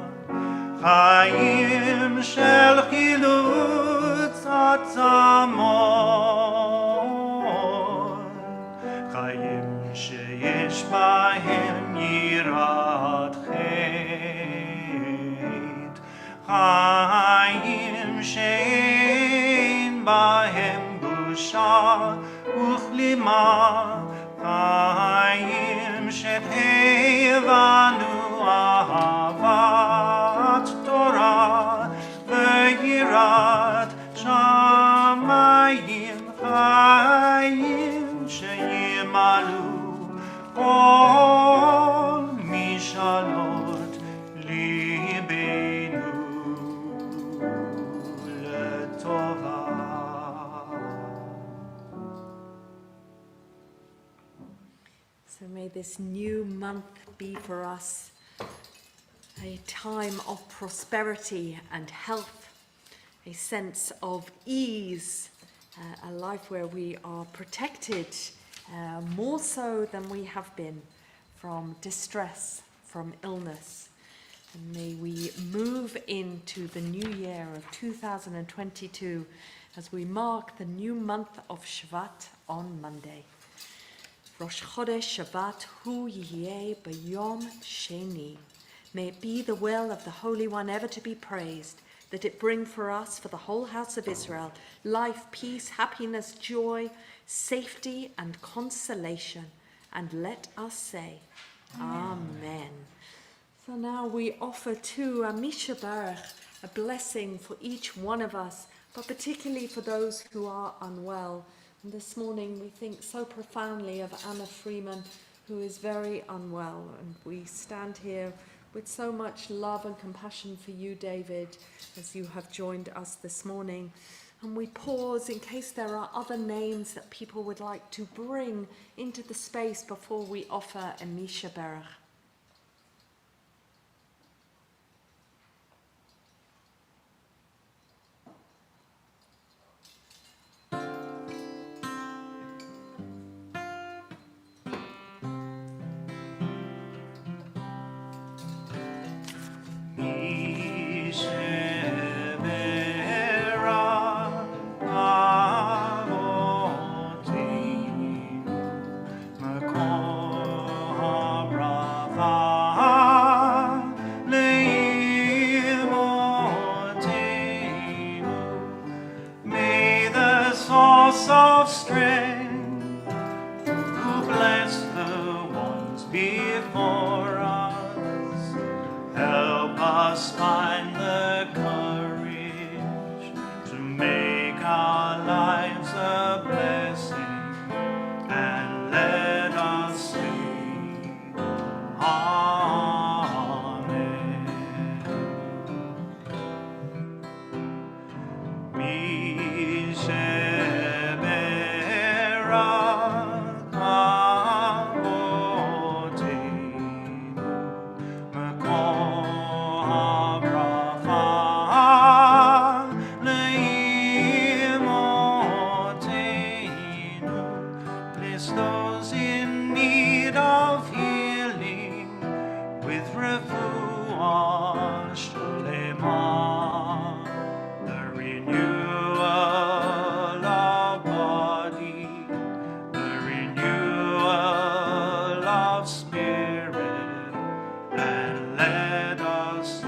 חיים של חילוץ עצמות, חיים שיש בהם יראת חטא, חיים שאין בהם בושה וכלימה, חיים שתהבנו אהבת תורה ויראת שמיים, חיים שימלאו כל משאלות ליבנו לטובה. So may this new month be for us a time of prosperity and health, a sense of ease, a life where we are protected more so than we have been from distress, from illness. And may we move into the new year of 2022 as we mark the new month of Shvat on Monday. Rosh Chodesh Shabbat hu yihyeh b'yom sheni. May it be the will of the Holy One ever to be praised, that it bring for us, for the whole house of Israel, life, peace, happiness, joy, safety, and consolation. And let us say, Amen. So now we offer to Misha Baruch a blessing for each one of us, but particularly for those who are unwell. And this morning we think so profoundly of Anna Freeman, who is very unwell. And we stand here with so much love and compassion for you, David, as you have joined us this morning. And we pause in case there are other names that people would like to bring into the space before we offer a Misha Baruch. Of strength, who bless the ones before us, help us find the courage to make our lives a blessing, and let us say, Amen. Those in need of healing with refuah shlema, the renewal of body, the renewal of spirit, and let us say,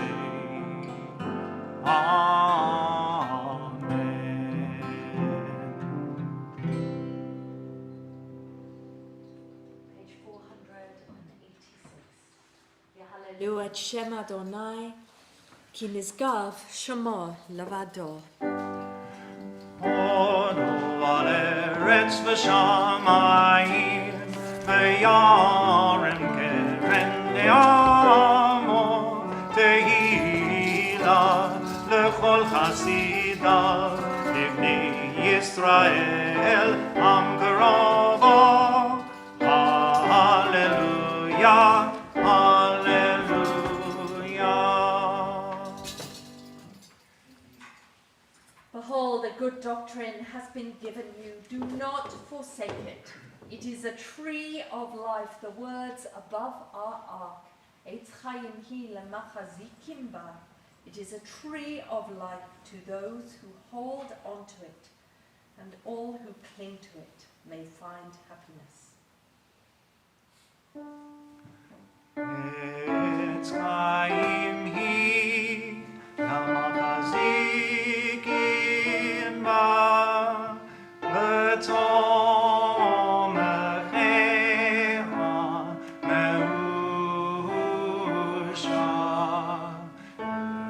Amen. Page 486. Yehallelu et Shem Adonai, ki nizgav shemo levado. Odu al eretz v'shamayim, v'yarem keren le'amo, tehila lecho Israel, Am Karovo. Hallelujah, hallelujah. Behold, a good doctrine has been given you. Do not forsake it. It is a tree of life. The words above our ark. Eitz Chaim hi lemachazikim ba. It is a tree of life to those who hold on to it, and all who cling to it may find happiness. Eitz Chaim hi lemachazikim ba. V'tomecheha me'usha.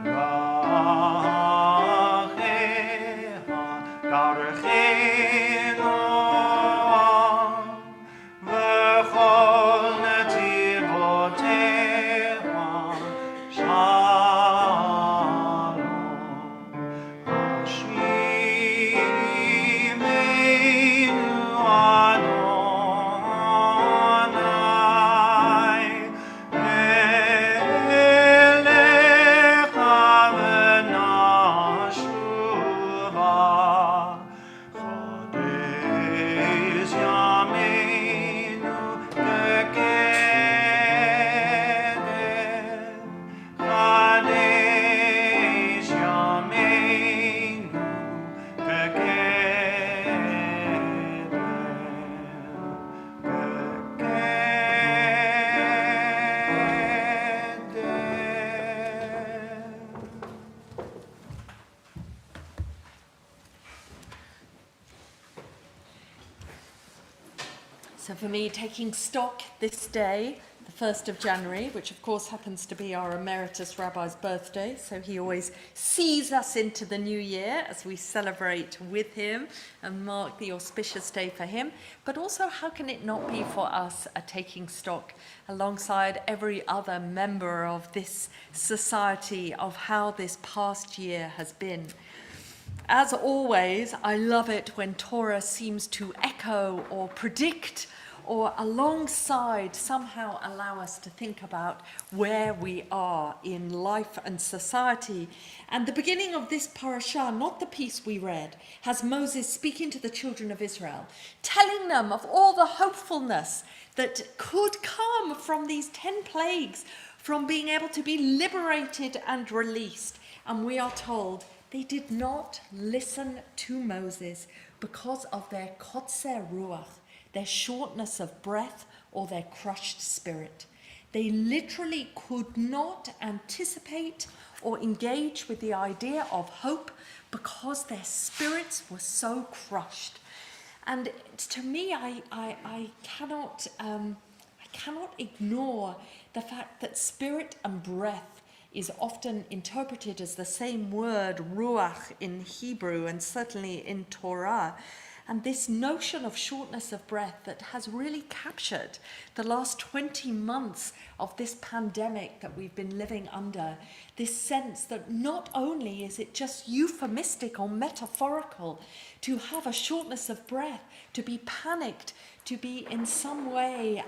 Racheha darchenu. V'chol netivoteha shalom. Hashimenu Adonai, Elecha v'nashuva, Chodesh yameinu kekeden, Chodesh yameinu So for me, taking stock this day, the 1st of January, which of course happens to be our Emeritus Rabbi's birthday, so he always sees us into the new year as we celebrate with him and mark the auspicious day for him. But also, how can it not be for us a taking stock alongside every other member of this society of how this past year has been? As always, I love it when Torah seems to echo or predict or alongside somehow allow us to think about where we are in life and society. And the beginning of this parasha, not the piece we read, has Moses speaking to the children of Israel, telling them of all the hopefulness that could come from these 10 plagues, from being able to be liberated and released. And we are told they did not listen to Moses because of their kotzer ruach, their shortness of breath or their crushed spirit. They literally could not anticipate or engage with the idea of hope because their spirits were so crushed. And to me, I cannot ignore the fact that spirit and breath is often interpreted as the same word, ruach, in Hebrew and certainly in Torah. And this notion of shortness of breath that has really captured the last 20 months of this pandemic that we've been living under, this sense that not only is it just euphemistic or metaphorical to have a shortness of breath, to be panicked, to be in some way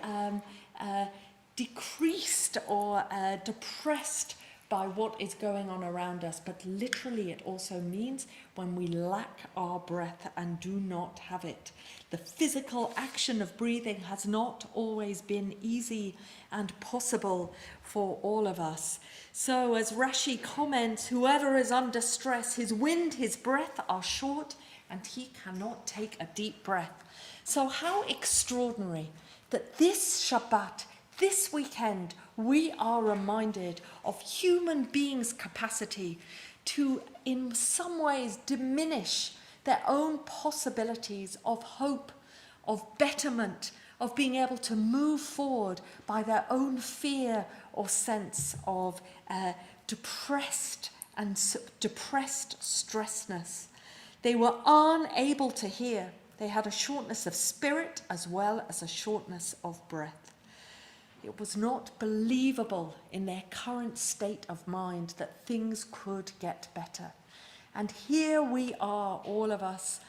decreased or depressed by what is going on around us, but literally it also means when we lack our breath and do not have it. The physical action of breathing has not always been easy and possible for all of us. So as Rashi comments, whoever is under stress, his wind, his breath are short and he cannot take a deep breath. So how extraordinary that this Shabbat, this weekend, we are reminded of human beings' capacity to, in some ways, diminish their own possibilities of hope, of betterment, of being able to move forward by their own fear or sense of depressed stressness. They were unable to hear. They had a shortness of spirit as well as a shortness of breath. It was not believable in their current state of mind that things could get better. And here we are, all of us,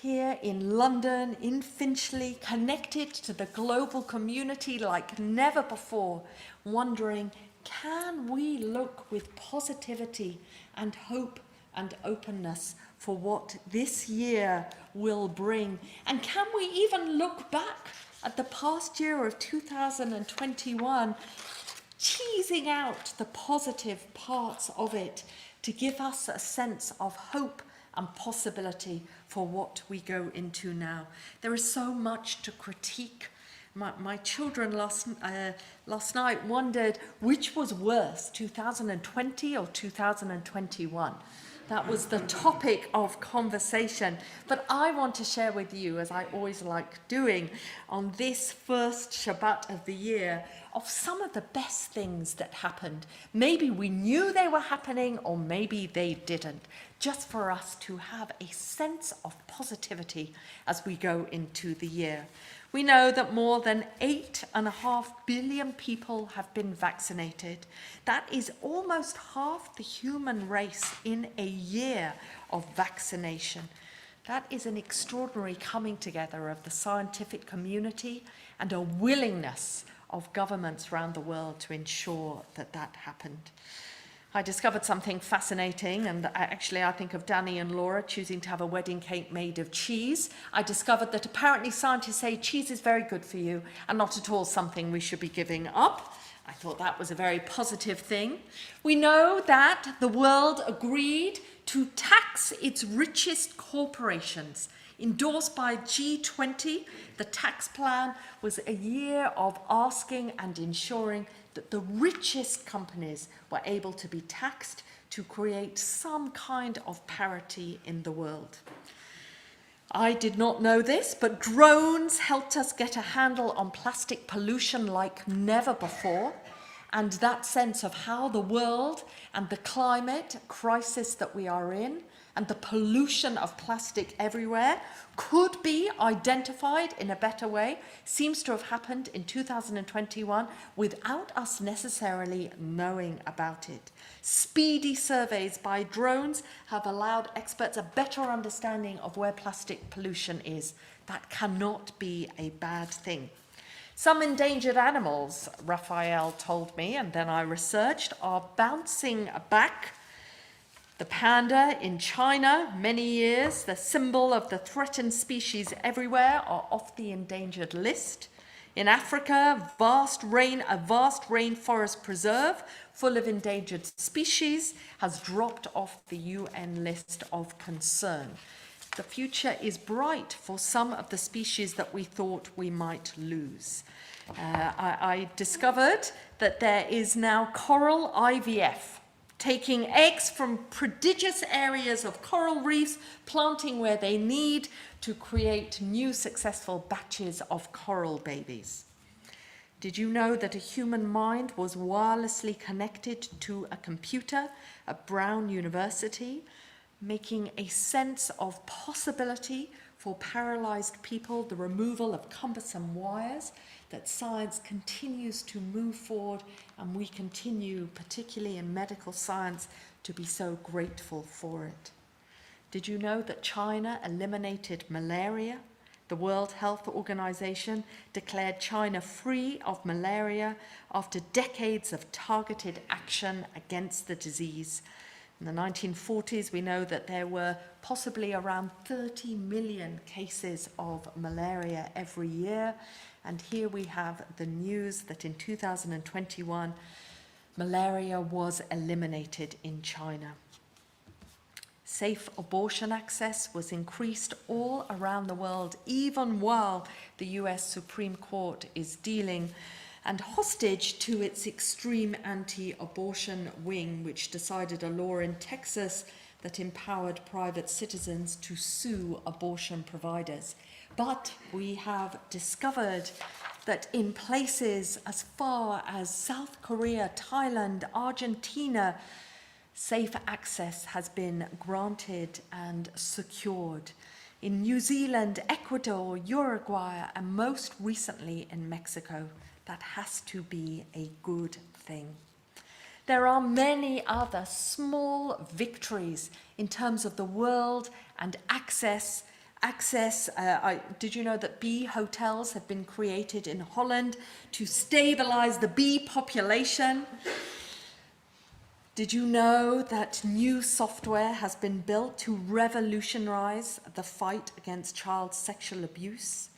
here in London, in Finchley, connected to the global community like never before, wondering, can we look with positivity and hope and openness for what this year will bring? And can we even look back at the past year of 2021, teasing out the positive parts of it to give us a sense of hope and possibility for what we go into now? There is so much to critique. My children last night wondered which was worse, 2020 or 2021. That was the topic of conversation. But I want to share with you, as I always like doing, on this first Shabbat of the year, of some of the best things that happened. Maybe we knew they were happening, or maybe they didn't, just for us to have a sense of positivity as we go into the year. We know that more than 8.5 billion people have been vaccinated. That is almost half the human race in a year of vaccination. That is an extraordinary coming together of the scientific community and a willingness of governments around the world to ensure that that happened. I discovered something fascinating, and actually I think of Danny and Laura choosing to have a wedding cake made of cheese. I discovered that apparently scientists say cheese is very good for you and not at all something we should be giving up. I thought that was a very positive thing. We know that the world agreed to tax its richest corporations. Endorsed by G20, the tax plan was a year of asking and ensuring that the richest companies were able to be taxed to create some kind of parity in the world. I did not know this, but drones helped us get a handle on plastic pollution like never before, and that sense of how the world and the climate crisis that we are in and the pollution of plastic everywhere could be identified in a better way seems to have happened in 2021 without us necessarily knowing about it. Speedy surveys by drones have allowed experts a better understanding of where plastic pollution is. That cannot be a bad thing. Some endangered animals, Raphael told me, and then I researched, are bouncing back. The panda in China, many years, the symbol of the threatened species everywhere, are off the endangered list. In Africa, a vast rainforest preserve full of endangered species has dropped off the UN list of concern. The future is bright for some of the species that we thought we might lose. I discovered that there is now coral IVF, taking eggs from prodigious areas of coral reefs, planting where they need to create new successful batches of coral babies. Did you know that a human mind was wirelessly connected to a computer at Brown University, making a sense of possibility for paralyzed people, the removal of cumbersome wires, that science continues to move forward, and we continue, particularly in medical science, to be so grateful for it. Did you know that China eliminated malaria? The World Health Organization declared China free of malaria after decades of targeted action against the disease. In the 1940s, we know that there were possibly around 30 million cases of malaria every year. And here we have the news that in 2021, malaria was eliminated in China. Safe abortion access was increased all around the world, even while the US Supreme Court is dealing and hostage to its extreme anti-abortion wing, which decided a law in Texas that empowered private citizens to sue abortion providers. But we have discovered that in places as far as South Korea, Thailand, Argentina, safe access has been granted and secured. In New Zealand, Ecuador, Uruguay, and most recently in Mexico. That has to be a good thing. There are many other small victories in terms of the world and access access. Did you know that bee hotels have been created in Holland to stabilize the bee population? Did you know that new software has been built to revolutionize the fight against child sexual abuse?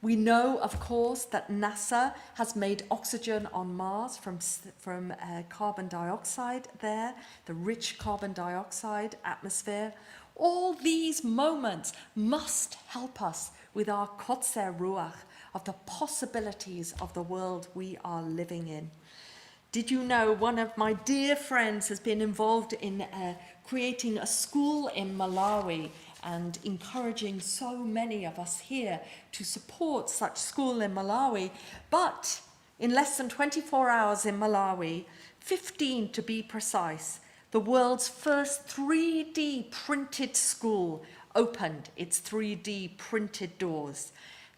We know, of course, that NASA has made oxygen on Mars from carbon dioxide there, the rich carbon dioxide atmosphere. All these moments must help us with our kotzer ruach of the possibilities of the world we are living in. Did you know one of my dear friends has been involved in creating a school in Malawi and encouraging so many of us here to support such school in Malawi. But in less than 24 hours in Malawi, 15 to be precise, the world's first 3D printed school opened its 3D printed doors.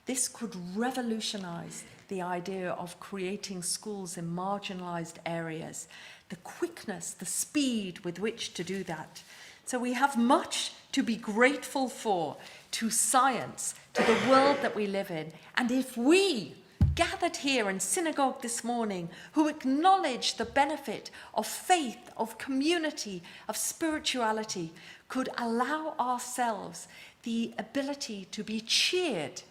This could revolutionize the idea of creating schools in marginalized areas, the quickness, the speed with which to do that. So we have much to be grateful for, to science, to the world that we live in. And if we gathered here in synagogue this morning who acknowledge the benefit of faith, of community, of spirituality, could allow ourselves the ability to be cheered,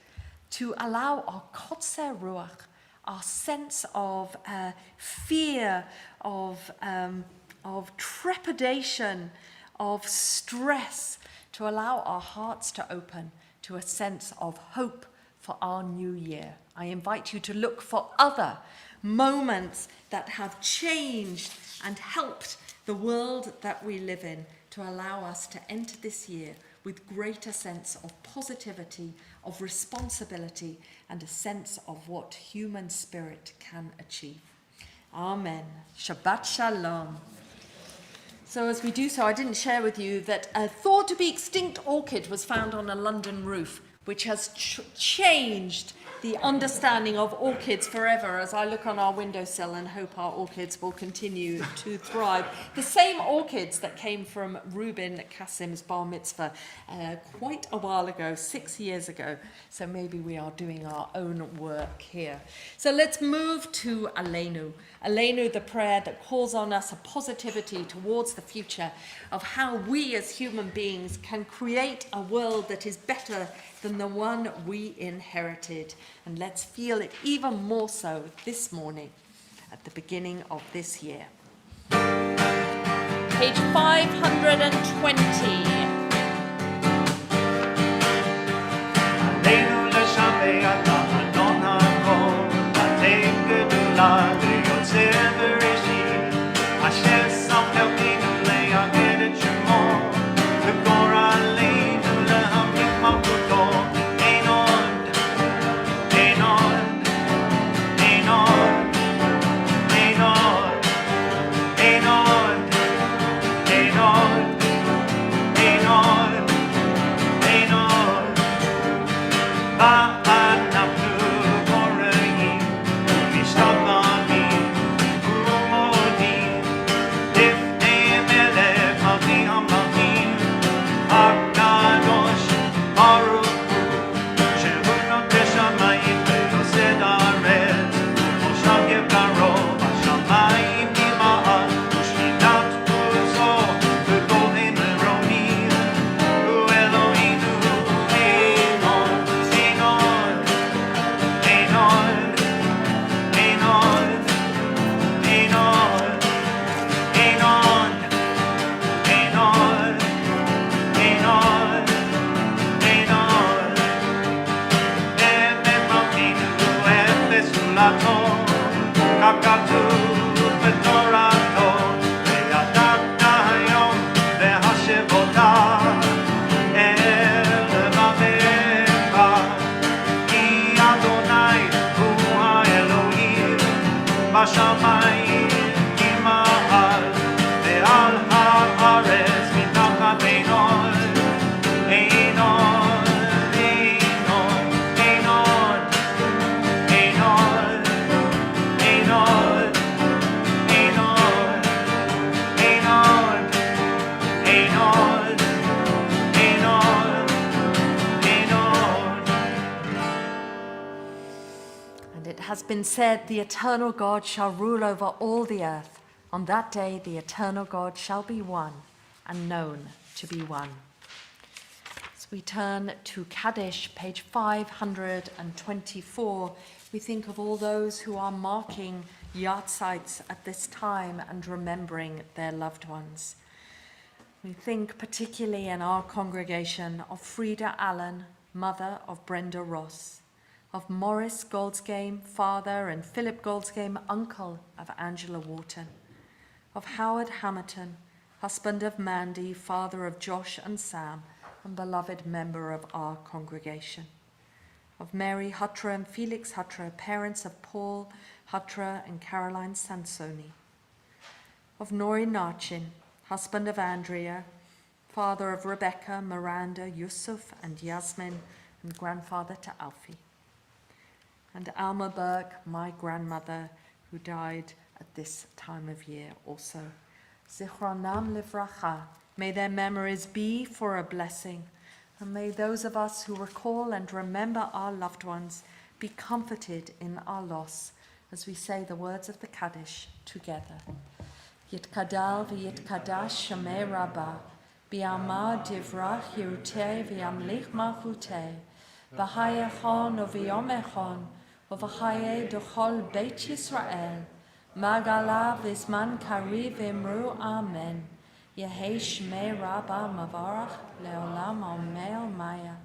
to allow our kotzer ruach, our sense of fear, of trepidation, of stress, to allow our hearts to open to a sense of hope for our new year. I invite you to look for other moments that have changed and helped the world that we live in to allow us to enter this year with greater sense of positivity, of responsibility, and a sense of what human spirit can achieve. Amen. Shabbat Shalom. So as we do so, I didn't share with you that a thought to be extinct orchid was found on a London roof, which has changed the understanding of orchids forever as I look on our windowsill and hope our orchids will continue to thrive. The same orchids that came from Reuben Kassim's bar mitzvah quite a while ago, 6 years ago. So maybe we are doing our own work here. So let's move to Aleinu. Aleinu, the prayer that calls on us a positivity towards the future of how we as human beings can create a world that is better than the one we inherited. And let's feel it even more so this morning at the beginning of this year. Page 520. Aleinu l'shamei ata Adon ha'kol, Atei gedula v'yotzei v'reshit, Asher sam elkeinu le'aged et shemo, V'gor aleinu le'amlik malkuto, Ein od, ein od, ein od, ein od, ein od, ein od, ein od, ein od. Ba'anam It has been said, the eternal God shall rule over all the earth. On that day, the eternal God shall be one and known to be one. As we turn to Kaddish, page 524, we think of all those who are marking yahrzeits at this time and remembering their loved ones. We think particularly in our congregation of Frida Allen, mother of Brenda Ross, of Morris Goldsgame, father, and Philip Goldsgame, uncle of Angela Wharton, of Howard Hamilton, husband of Mandy, father of Josh and Sam, and beloved member of our congregation, of Mary Hutter and Felix Hutter, parents of Paul Hutter and Caroline Sansoni, of Nori Narchin, husband of Andrea, father of Rebecca, Miranda, Yusuf, and Yasmin, and grandfather to Alfie, and Alma Burke, my grandmother, who died at this time of year also. Zichronam livracha. May their memories be for a blessing, and may those of us who recall and remember our loved ones be comforted in our loss as we say the words of the Kaddish together. Yitkadal v'yitkadash shamei rabbah, bi'amah divrach yirutei v'yamlich malchutei, v'hayechon u'v'yomechon, u'v'chaye d'chol beit Yisrael, magala v'zman kari v'imru amen. Yehei shmei rabbah mavarach le'olam omer maya.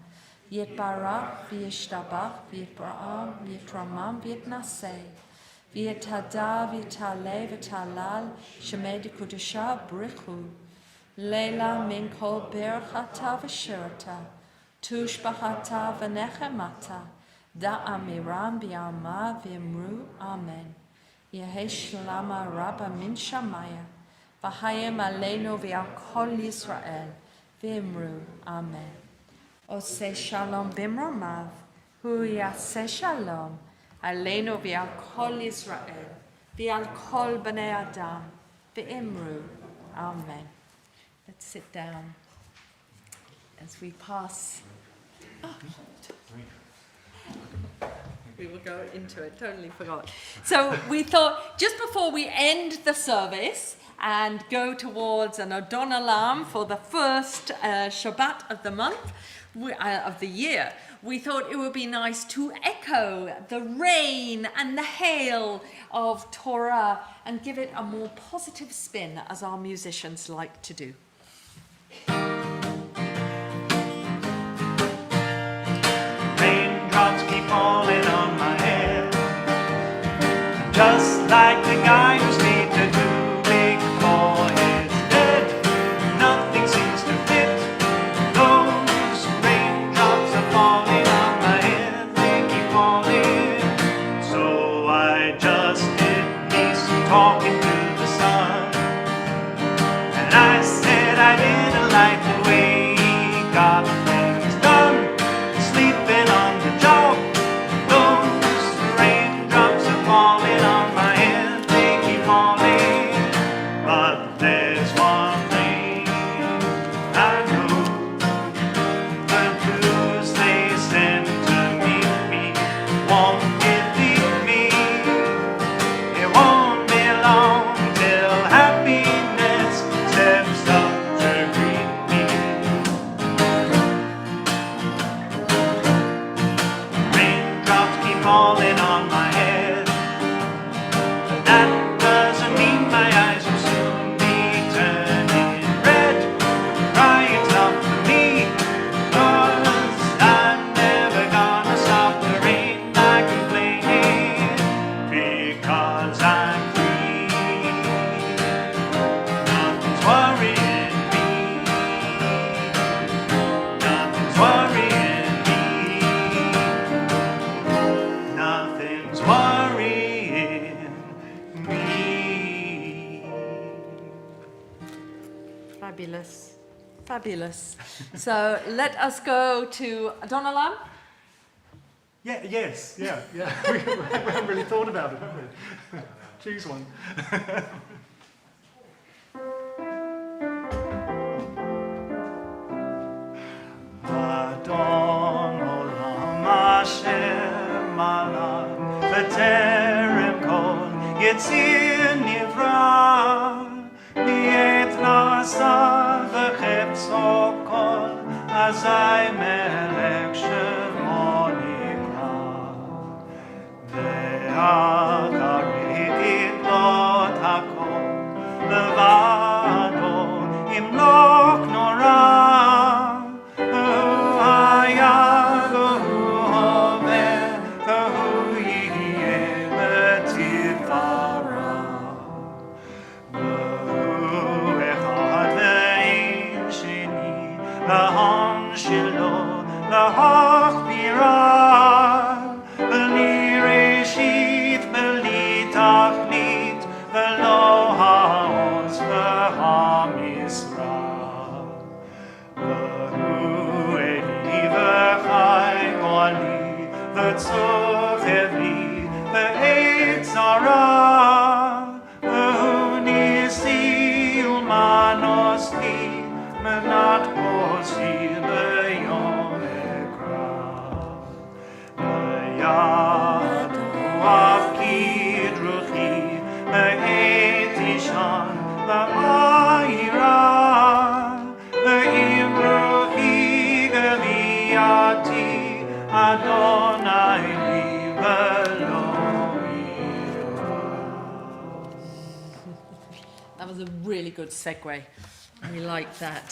Yitbarach v'yishtabach v'yitbarach v'yitramam v'yitnaseh. V'yitada v'yitale v'talal shemei d'kudusha brichu. Leila min kol berachata v'shirata. Tushbachata v'nechemata. Da'amiram bi'ama v'imru amen. Yehei shlama rabba min shamaya. V'hayim aleinu v'al kol Yisrael. V'imru amen. Oseh shalom bimromav. Hu yaseh shalom. Aleinu v'al kol Yisrael. V'al kol b'nei Adam. V'imru amen. Let's sit down as we pass. Oh. We will go into it, totally forgot. So we thought, just before we end the service and go towards an Adon Olam for the first Shabbat of the month, of the year, we thought it would be nice to echo the rain and the hail of Torah and give it a more positive spin, as our musicians like to do. Raindrops keep falling on my head, just like the guy who's made the too big for his head. Nothing seems to fit. Those raindrops are falling on my head, they keep falling. So I just did me some talking to the sun, and I said I didn't like the way he got things done, sleeping on the job. Those raindrops are falling on my head, they keep falling. But there's one thing I know, the blues they send to meet me won't defeat me. It won't be long till happiness steps up to greet me. Raindrops keep falling on my head, but that doesn't mean my eyes will soon be turning red. Crying's not for me, 'cause I'm never gonna stop the rain by complaining, because I'm free. Nothing's worrying me. Nothing's worrying me. Nothing's worrying me. Fabulous, fabulous. So let us go to Adon Olam. Yeah, yes, yeah. We haven't really thought about it, have we? Choose one. Adon Olam Hashem Malach בטרם כל יציר נברא, מעת נעשה וחפצו כל, אזי מלך שמו נקרא. ואחרי תתלות הכל, לבדו ימלוך נורא, והוא היה והוא הווה, והוא יהיה בתפארה. והוא אחד ואין שני, להון שלו להכבירה, בלי ראשית בלי תכלית, ולא העוז והמשרה. והוא אלי וחי גואלי, וצוחב לי בעת צרה, והוא ניסי ומנוס לי, מנת עוזי ביום אקרא. וידעו אף כי דרוכי בעת אישן בעירה, ואם רוחי גביעתי, אדוני לי ולא יראה. That was a really good segue. We like that.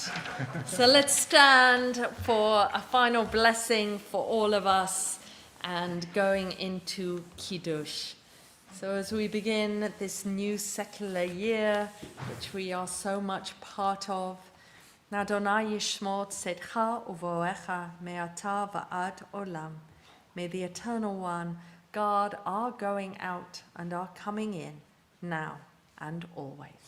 So let's stand for a final blessing for all of us and going into Kiddush. So as we begin this new secular year, which we are so much part of, Adonai yishmor tzedcha uvoecha me'ata va'ad olam. May the Eternal One guard our going out and our coming in, now and always.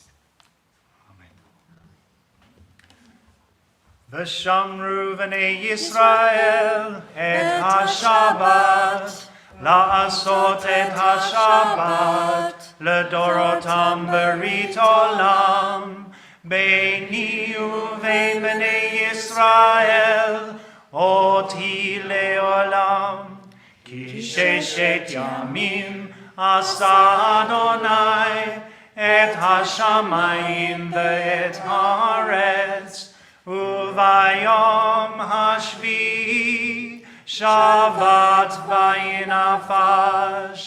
ושמרו בני ישראל את השבת, לעשות את השבת לדורותם ברית עולם, ביני ובין בני ישראל אותי לעולם. כי ששת ימים עשה אדוני את השמיים ואת הארץ, וביום השביעי שבת וינפש.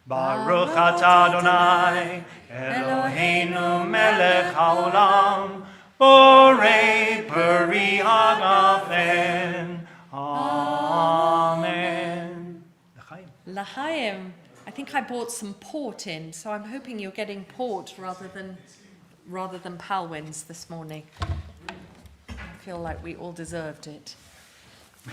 ברוך אתה אדוני אלוהינו מלך העולם, בורא פרי הגפן. Amen. L'chaim. I think I bought some port in, so I'm hoping you're getting port rather than Palwins this morning. I feel like we all deserved it.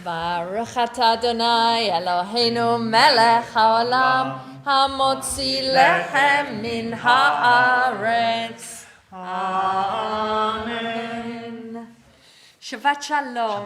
Baruch atah Adonai Eloheinu melech haolam, hamotzi lechem min haaretz. Amen. Shabbat shalom.